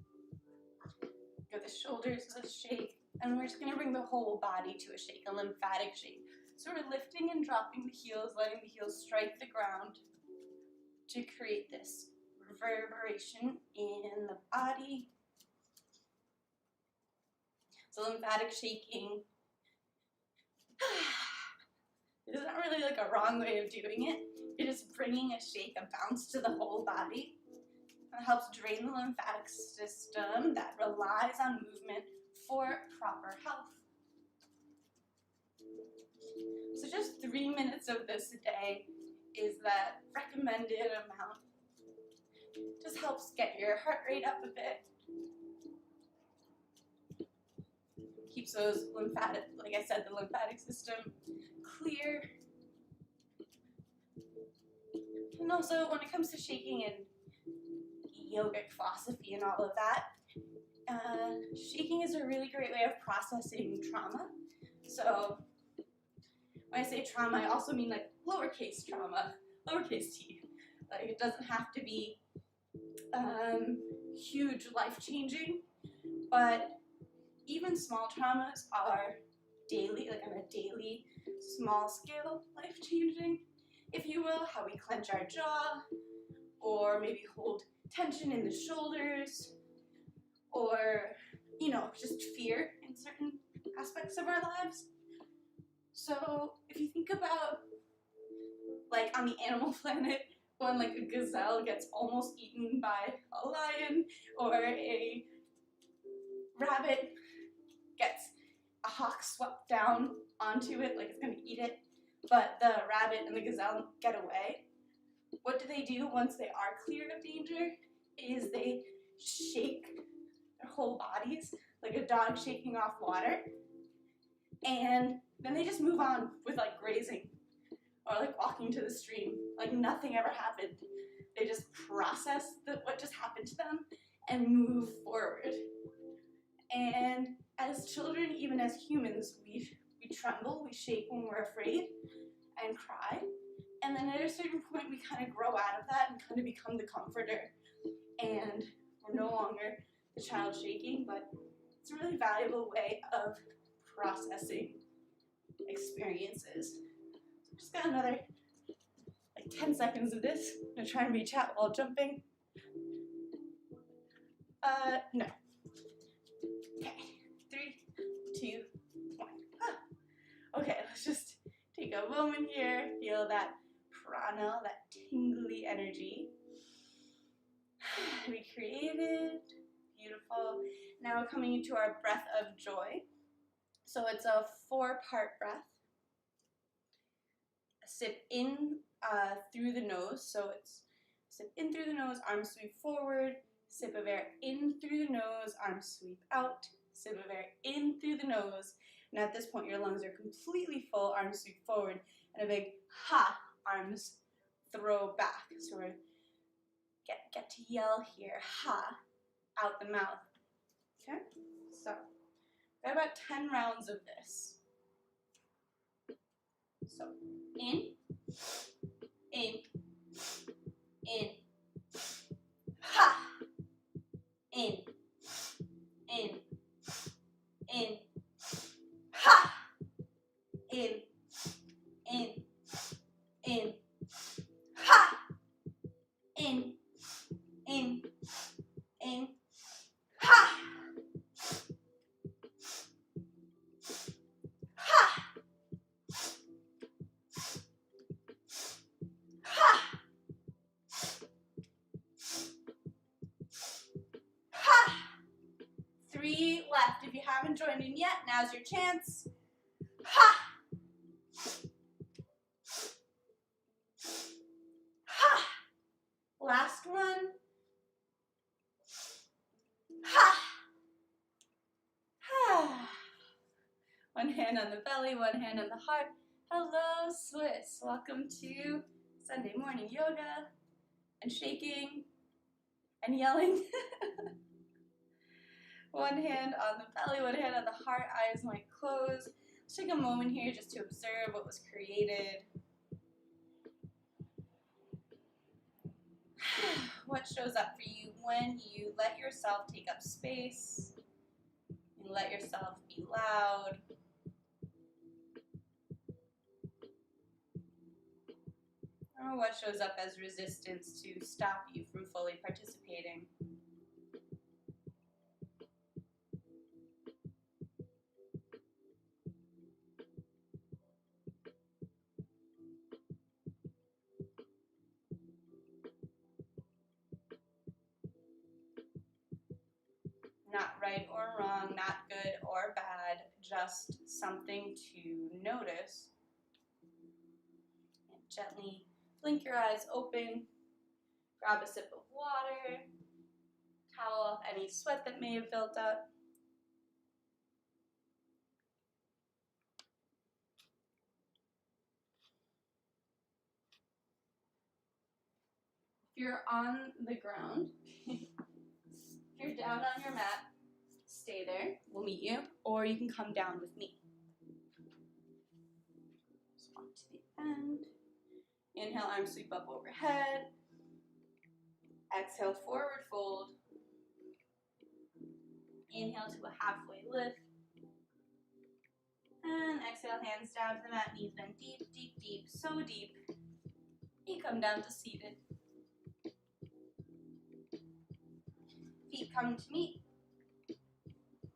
Give the shoulders a shake, and we're just going to bring the whole body to a shake, a lymphatic shake. So we're lifting and dropping the heels, letting the heels strike the ground to create this reverberation in the body. So lymphatic shaking, it's not really like a wrong way of doing it. You're just bringing a shake, a bounce to the whole body. It helps drain the lymphatic system that relies on movement for proper health. So just 3 minutes of this a day is that recommended amount. Just helps get your heart rate up a bit. Keeps those lymphatic, like I said, the lymphatic system clear. And also when it comes to shaking and yogic philosophy and all of that, shaking is a really great way of processing trauma. So when I say trauma, I also mean like lowercase trauma, lowercase t. Like it doesn't have to be huge life-changing, but even small traumas are daily, like on a daily, small scale, life-changing, if you will. How we clench our jaw, or maybe hold tension in the shoulders, or, you know, just fear in certain aspects of our lives. So if you think about, like on the animal planet, when like a gazelle gets almost eaten by a lion, or a rabbit gets a hawk swept down onto it, like it's gonna eat it, but the rabbit and the gazelle get away. What do they do once they are cleared of danger? Is they shake their whole bodies, like a dog shaking off water, and then they just move on with like grazing, or like walking to the stream, like nothing ever happened. They just process what just happened to them and move forward. And as children, even as humans, we tremble, we shake when we're afraid, and cry. And then at a certain point, we kind of grow out of that and kind of become the comforter. And we're no longer the child shaking, but it's a really valuable way of processing experiences. So just got another like 10 seconds of this. I'm gonna try and reach out while jumping. No. Okay, 3, 2, 1. Okay, let's just take a moment here, feel that prana, that tingly energy. We created, beautiful. Now coming into our breath of joy. So it's a 4-part breath. Sip in through the nose, so it's sip in through the nose, arms sweep forward, sip of air in through the nose, arms sweep out, sip of air in through the nose, and at this point your lungs are completely full, arms sweep forward, and a big ha, arms throw back. So we're get to yell here, ha, out the mouth. Okay, so got about 10 rounds of this. So in, in, in, ha, in, in, in, ha, in, in, in, ha, in, in, in, ha, ha, ha, ha. 3 left. If you haven't joined in yet, now's your chance. Ha, ha. Last one. Ha, ha. One hand on the belly, one hand on the heart. Hello, Swiss. Welcome to Sunday morning yoga and shaking and yelling. One hand on the belly, one hand on the heart, eyes might close. Let's take a moment here just to observe what was created. What shows up for you when you let yourself take up space and let yourself be loud. Or what shows up as resistance to stop you from fully participating. Not right or wrong, not good or bad, just something to notice. And gently blink your eyes open, grab a sip of water, towel off any sweat that may have built up. If you're on the ground, if you're down on your mat, stay there, we'll meet you, or you can come down with me. Just walk to the end. Inhale, arms sweep up overhead. Exhale, forward fold. Inhale to a halfway lift. And exhale, hands down to the mat, knees bend deep, deep, deep, so deep. You come down to seated. Feet come to meet.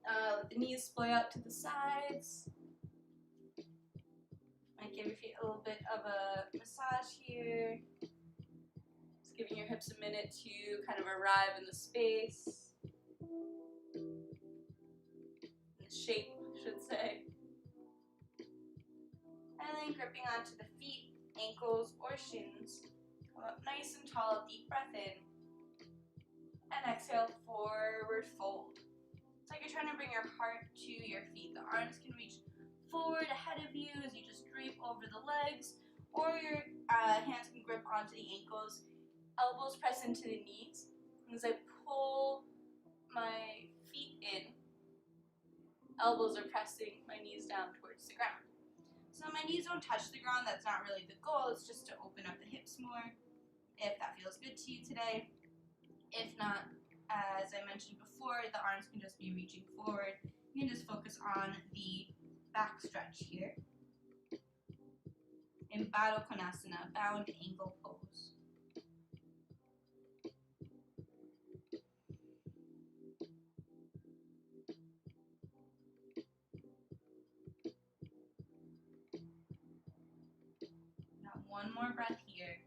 Let the knees splay out to the sides. Might give your feet a little bit of a massage here. Just giving your hips a minute to kind of arrive in the space. In the shape, I should say. And then gripping onto the feet, ankles, or shins. Come up nice and tall, deep breath in. And exhale, forward fold. It's like you're trying to bring your heart to your feet. The arms can reach forward ahead of you as you just drape over the legs, or your hands can grip onto the ankles. Elbows press into the knees. And as I pull my feet in, elbows are pressing my knees down towards the ground. So my knees don't touch the ground. That's not really the goal. It's just to open up the hips more, if that feels good to you today. If not, as I mentioned before, the arms can just be reaching forward. You can just focus on the back stretch here. In Baddha Konasana, bound ankle pose. Now one more breath here.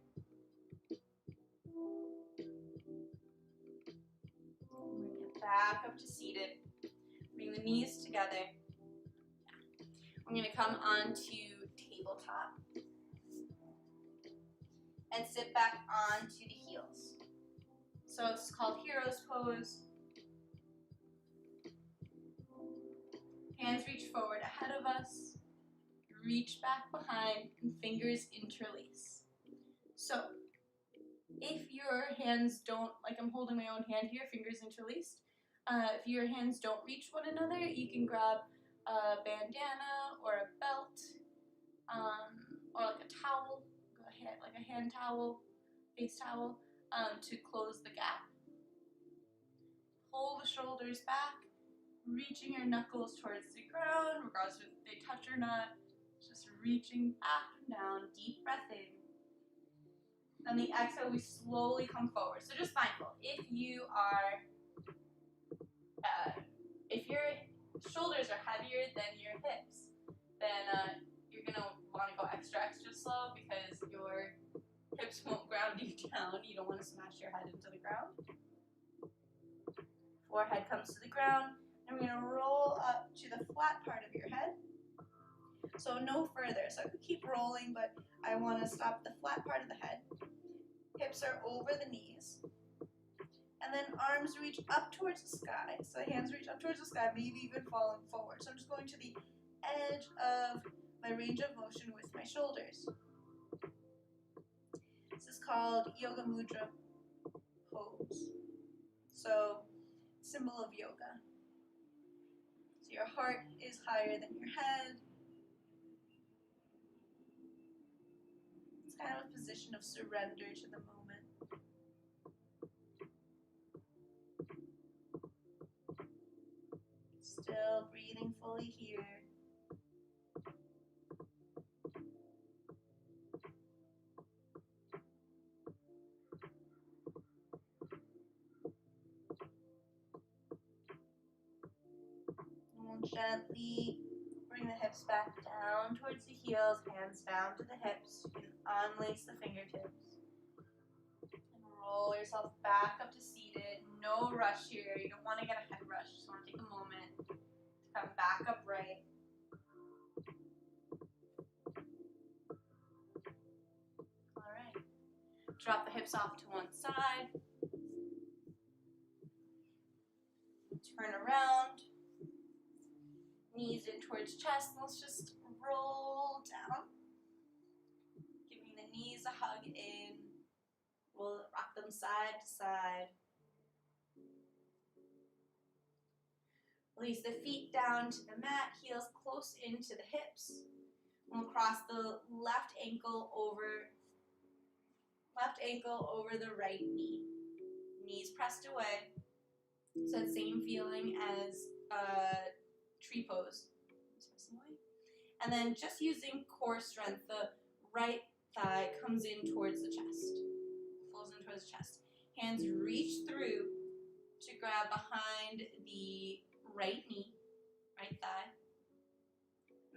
Bring it back up to seated. Bring the knees together. We're going to come onto tabletop and sit back onto the heels. So it's called Hero's Pose. Hands reach forward ahead of us, reach back behind, and fingers interlace. So if your hands don't, like I'm holding my own hand here, fingers interlaced, If your hands don't reach one another, you can grab a bandana or a belt, or like a towel, like a hand towel, face towel, to close the gap. Pull the shoulders back, reaching your knuckles towards the ground, regardless if they touch or not. Just reaching back and down, deep breath in. On the exhale, we slowly come forward. So just mindful, if your shoulders are heavier than your hips, then you're gonna want to go extra slow because your hips won't ground you down. You don't want to smash your head into the ground. Forehead comes to the ground, and we're gonna roll up to the flat part of your head. So no further. So I could keep rolling, but I want to stop the flat part of the head. Hips are over the knees. And then arms reach up towards the sky. So hands reach up towards the sky, maybe even falling forward. So I'm just going to the edge of my range of motion with my shoulders. This is called Yoga Mudra pose. So, symbol of yoga. So your heart is higher than your head. It's kind of a position of surrender to the moment. Still breathing fully here. And we'll gently bring the hips back down towards the heels, hands down to the hips. You can unlace the fingertips. And roll yourself back up to seated. No rush here. You don't want to get a head rush. You just want to take a moment to come back upright. All right. Drop the hips off to one side. Turn around. Knees in towards chest. Let's just roll down. Giving the knees a hug in. We'll rock them side to side. Release the feet down to the mat, heels close into the hips. We'll cross the left ankle over the right knee. Knees pressed away. So that same feeling as tree pose. And then just using core strength, the right thigh comes in towards the chest. Pulls in towards the chest. Hands reach through to grab behind the right knee, right thigh.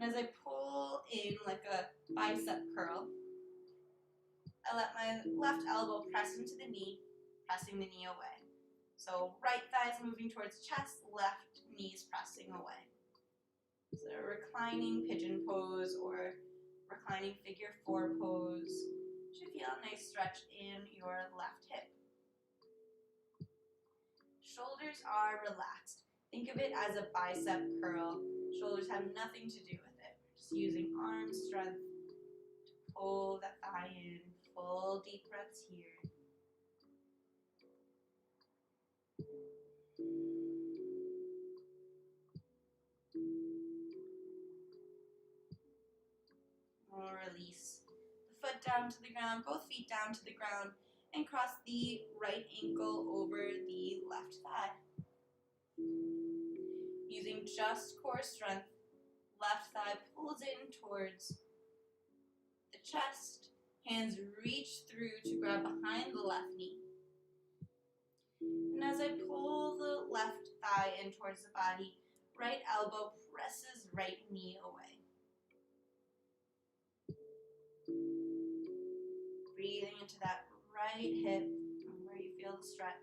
And as I pull in like a bicep curl, I let my left elbow press into the knee, pressing the knee away. So right thigh is moving towards chest, left knee is pressing away. So reclining pigeon pose or reclining figure four pose. Should feel a nice stretch in your left hip. Shoulders are relaxed. Think of it as a bicep curl. Shoulders have nothing to do with it. We're just using arm strength to pull that thigh in. Full deep breaths here. We'll release the foot down to the ground, both feet down to the ground, and cross the right ankle over the left thigh. Using just core strength, left thigh pulls in towards the chest, hands reach through to grab behind the left knee. And as I pull the left thigh in towards the body, right elbow presses right knee away. Breathing into that right hip where you feel the stretch.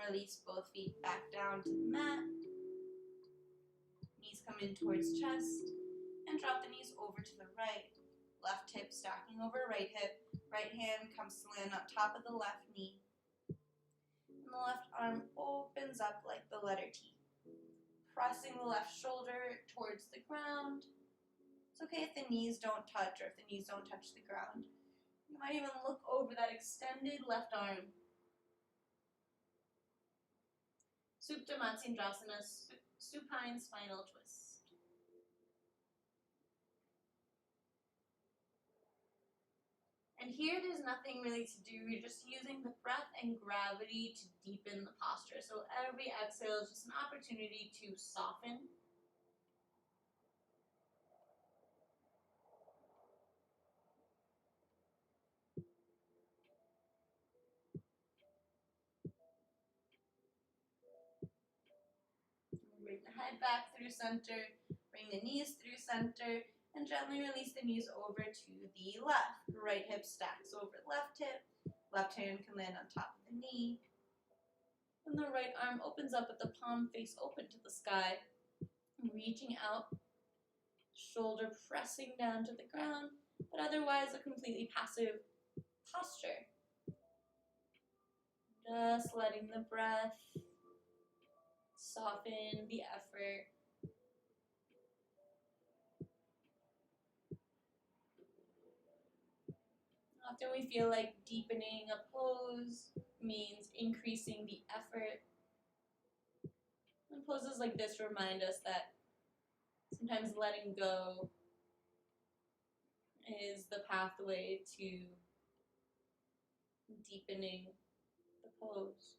release both feet back down to the mat. Knees come in towards chest, and drop the knees over to the right. Left hip stacking over right hip. Right hand comes to land on top of the left knee. And the left arm opens up like the letter T. Pressing the left shoulder towards the ground. It's okay if the knees don't touch or if the knees don't touch the ground. You might even look over that extended left arm. Supta Matsindrasana, supine spinal twist. And here there's nothing really to do. You're just using the breath and gravity to deepen the posture. So every exhale is just an opportunity to soften. Bring the head back through center, bring the knees through center, and gently release the knees over to the left. Right hip stacks over left hip, left hand can land on top of the knee, and the right arm opens up with the palm face open to the sky, reaching out, shoulder pressing down to the ground, but otherwise a completely passive posture. Just letting the breath soften the effort. Often we feel like deepening a pose means increasing the effort. And poses like this remind us that sometimes letting go is the pathway to deepening the pose.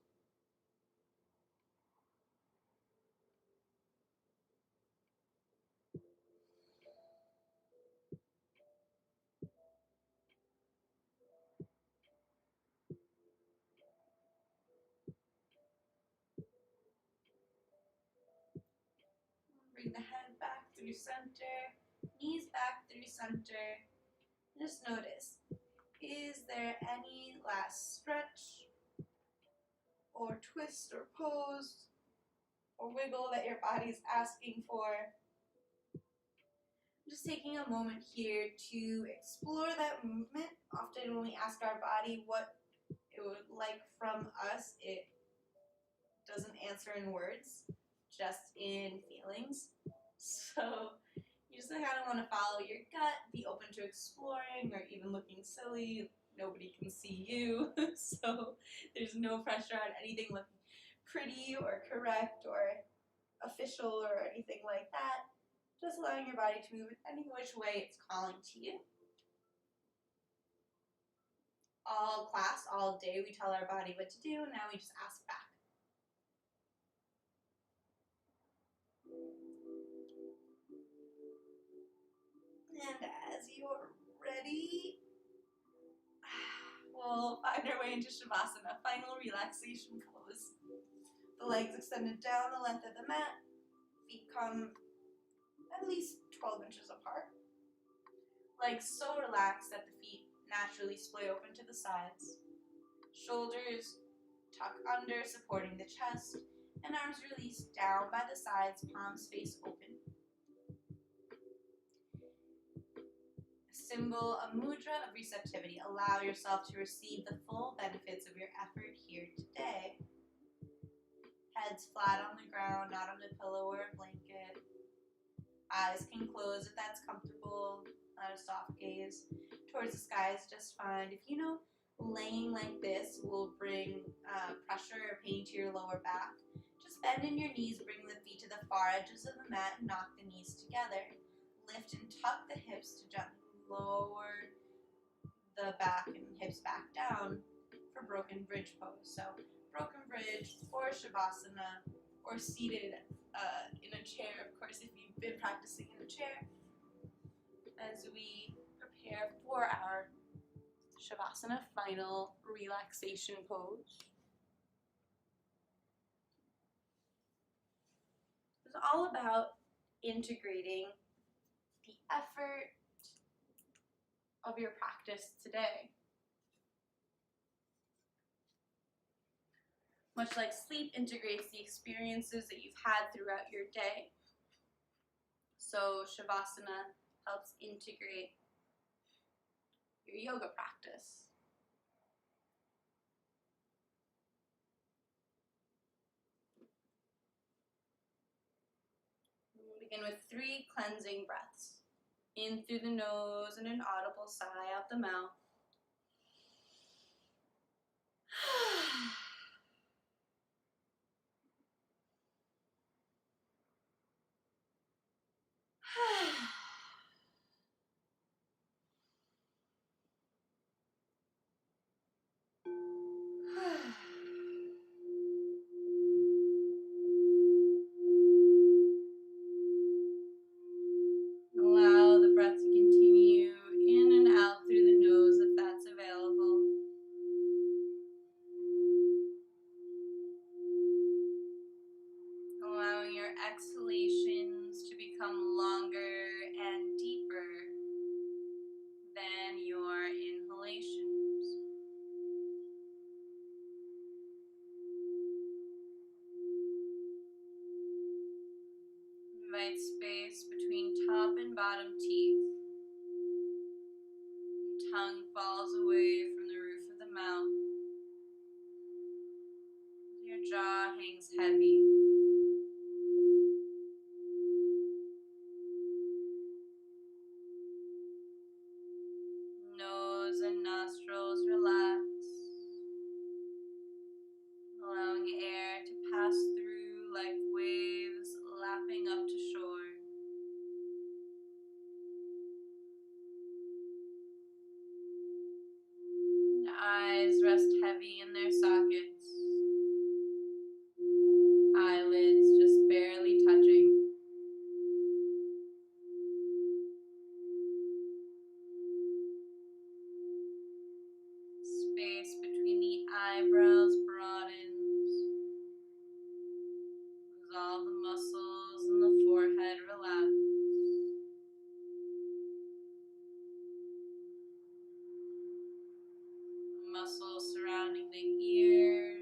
Bring the head back through center, knees back through center. Just notice, is there any last stretch or twist or pose or wiggle that your body's asking for? Just taking a moment here to explore that movement. Often when we ask our body what it would like from us, it doesn't answer in words, just in feelings. So you just kind of want to follow your gut, be open to exploring or even looking silly. Nobody can see you, so there's no pressure on anything looking pretty or correct or official or anything like that. Just allowing your body to move in any which way it's calling to you. All class, all day, we tell our body what to do, and now we just ask back. And as you're ready, we'll find our way into Shavasana, final relaxation pose. The legs extended down the length of the mat, feet come at least 12 inches apart. Legs so relaxed that the feet naturally splay open to the sides. Shoulders tuck under, supporting the chest, and arms released down by the sides, palms face open. Symbol, a mudra of receptivity. Allow yourself to receive the full benefits of your effort here today. Heads flat on the ground, not on a pillow or a blanket. Eyes can close if that's comfortable. Not a soft gaze. Towards the sky is just fine. If you know laying like this will bring pressure or pain to your lower back, just bend in your knees, bring the feet to the far edges of the mat, and knock the knees together. Lift and tuck the hips to gently lower the back and hips back down for broken bridge pose. So broken bridge or Shavasana or seated in a chair, of course, if you've been practicing in a chair, as we prepare for our Shavasana final relaxation pose. It's all about integrating the effort of your practice today. Much like sleep integrates the experiences that you've had throughout your day, so Shavasana helps integrate your yoga practice. We'll begin with 3 cleansing breaths. In through the nose and an audible sigh out the mouth. Allow the breath to continue in and out through the nose if that's available. Allowing your exhalations to become longer and deeper than your inhalations. Invite space between top and bottom teeth. And tongue falls away from the roof of the mouth. Your jaw hangs heavy. Nose and nostrils relax, allowing air to pass through like waves lapping up to shore. And eyes rest heavy in their sockets, eyelids just barely touching. Space between the eyebrows broadens as all the muscles in the forehead relax. Muscles surrounding the ears,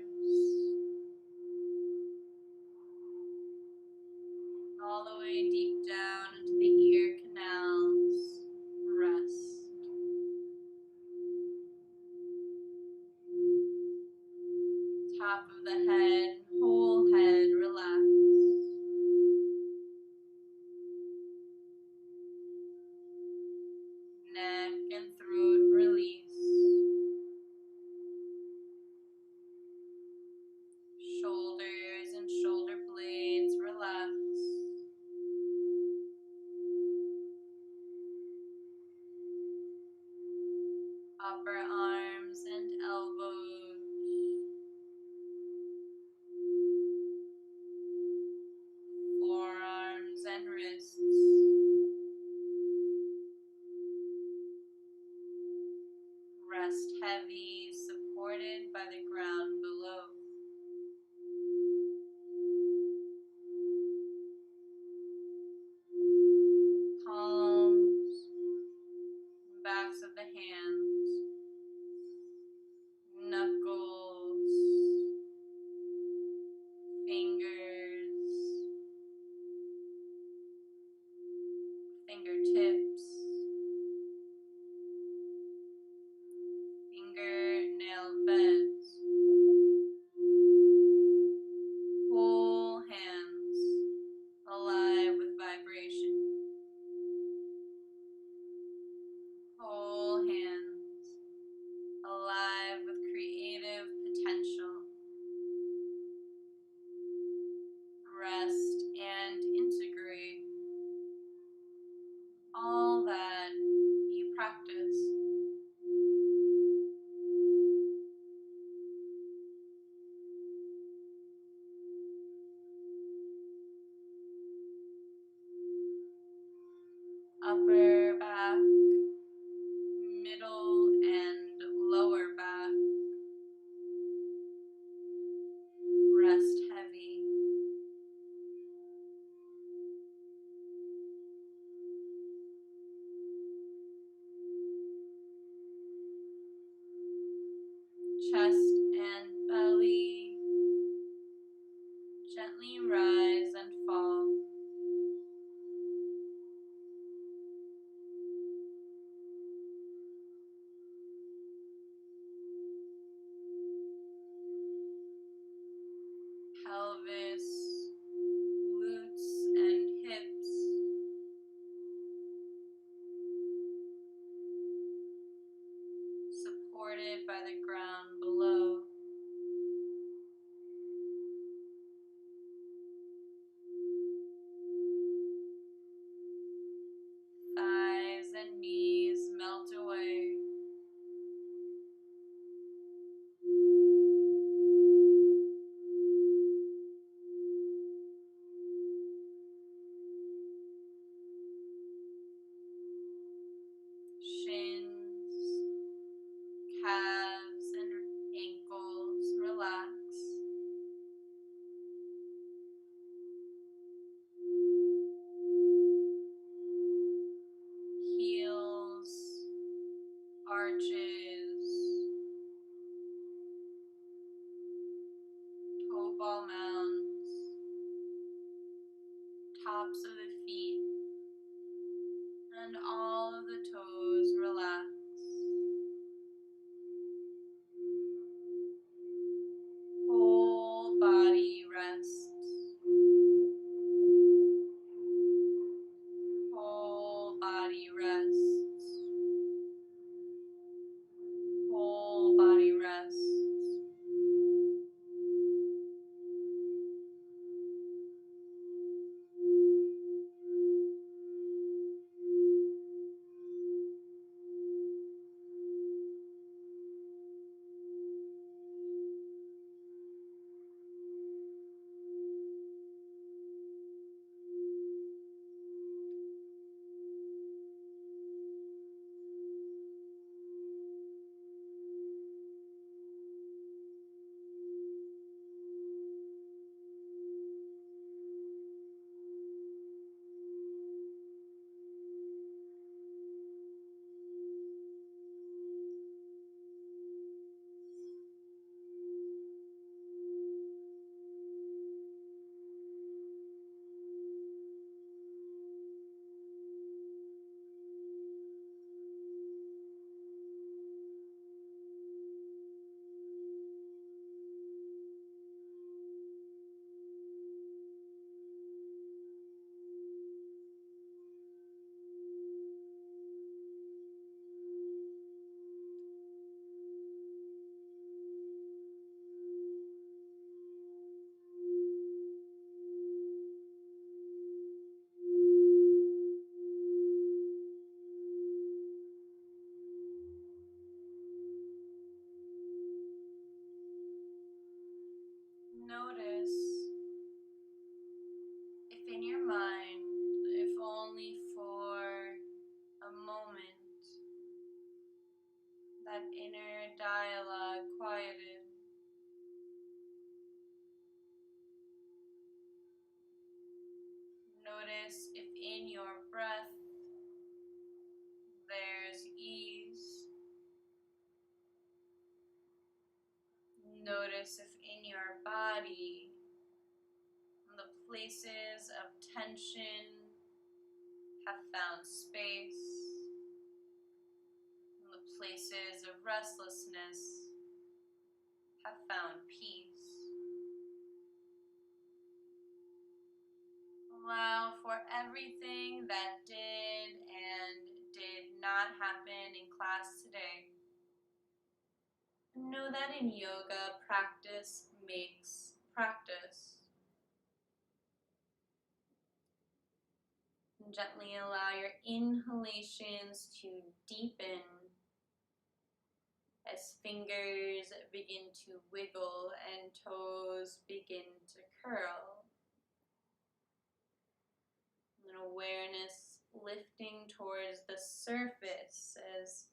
all the way deep down into the ear canals, rest. Top of the head, whole head, relax. Neck and throat release. Shoulders and shoulder blades relax. Upper arms and elbows. Forearms and wrists. Rest heavy, supported by the ground below. Palms, backs of the hands, tops of the feet and all of the toes relax. Whole body rests. Whole body rests. Whole body rests. Notice if in your mind, if only for a moment, that inner dialogue quieted. Notice if in your breath there's ease. Notice if in your body the places of tension have found space, and the places of restlessness have found peace. Allow for everything that did and did not happen in class today. Know that in yoga, practice makes practice. And gently allow your inhalations to deepen as fingers begin to wiggle and toes begin to curl. And awareness lifting towards the surface as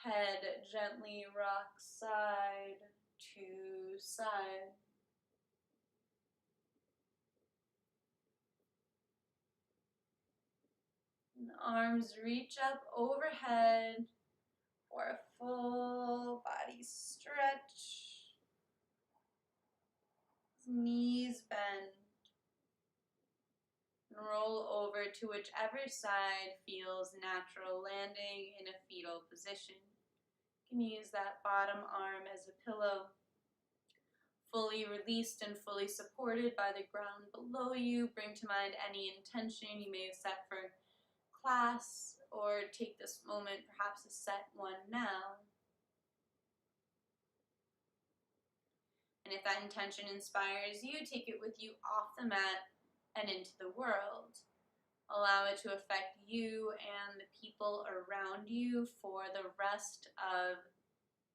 head gently rocks side to side. And arms reach up overhead for a full body stretch. Knees bend. And roll over to whichever side feels natural, landing in a fetal position. You can use that bottom arm as a pillow. Fully released and fully supported by the ground below you. Bring to mind any intention you may have set for class, or take this moment perhaps to set one now. And if that intention inspires you, take it with you off the mat and into the world. Allow it to affect you and the people around you for the rest of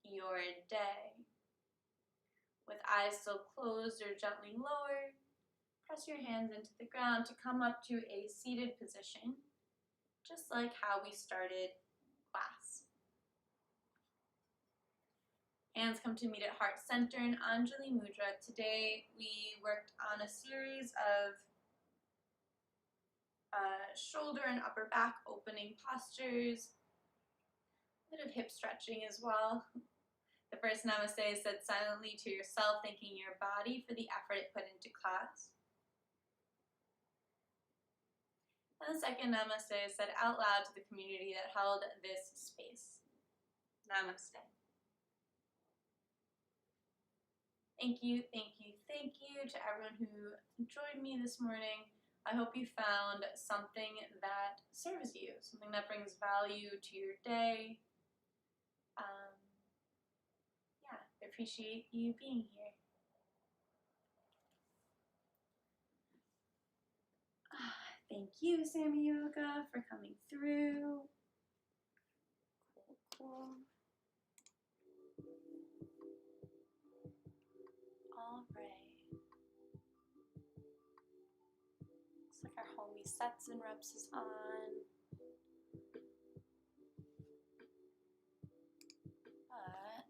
your day. With eyes still closed or gently lowered, press your hands into the ground to come up to a seated position, just like how we started class. Hands come to meet at heart center in Anjali Mudra. Today we worked on a series of shoulder and upper back opening postures, a bit of hip stretching as well. The first namaste is said silently to yourself, thanking your body for the effort it put into class. And the second namaste is said out loud to the community that held this space. Namaste. Thank you, thank you, thank you to everyone who joined me this morning. I hope you found something that serves you, something that brings value to your day. Yeah, I appreciate you being here. Thank you, Sammy Yoga, for coming through. Cool. All right. Looks like our homie sets and reps is on. But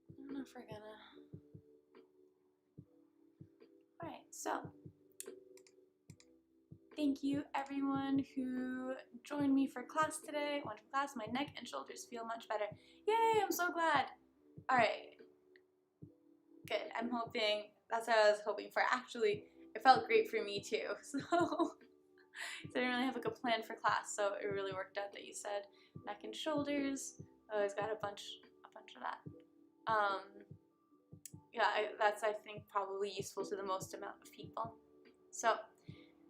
I don't know if we're gonna. All right, so thank you everyone who joined me for class today. Wonderful class. My neck and shoulders feel much better. Yay, I'm so glad. All right, good. I'm hoping, that's what I was hoping for. Actually, it felt great for me too. So I didn't really have like a plan for class, so it really worked out that you said neck and shoulders. I always got a bunch of that. Yeah, that's, I think, probably useful to the most amount of people. So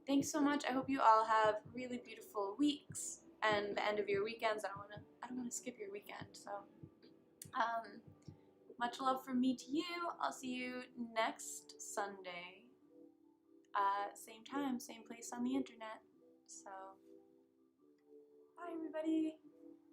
thanks so much. I hope you all have really beautiful weeks and the end of your weekends. I don't want to skip your weekend. So much love from me to you. I'll see you next Sunday. Same time, same place on the internet. So bye everybody.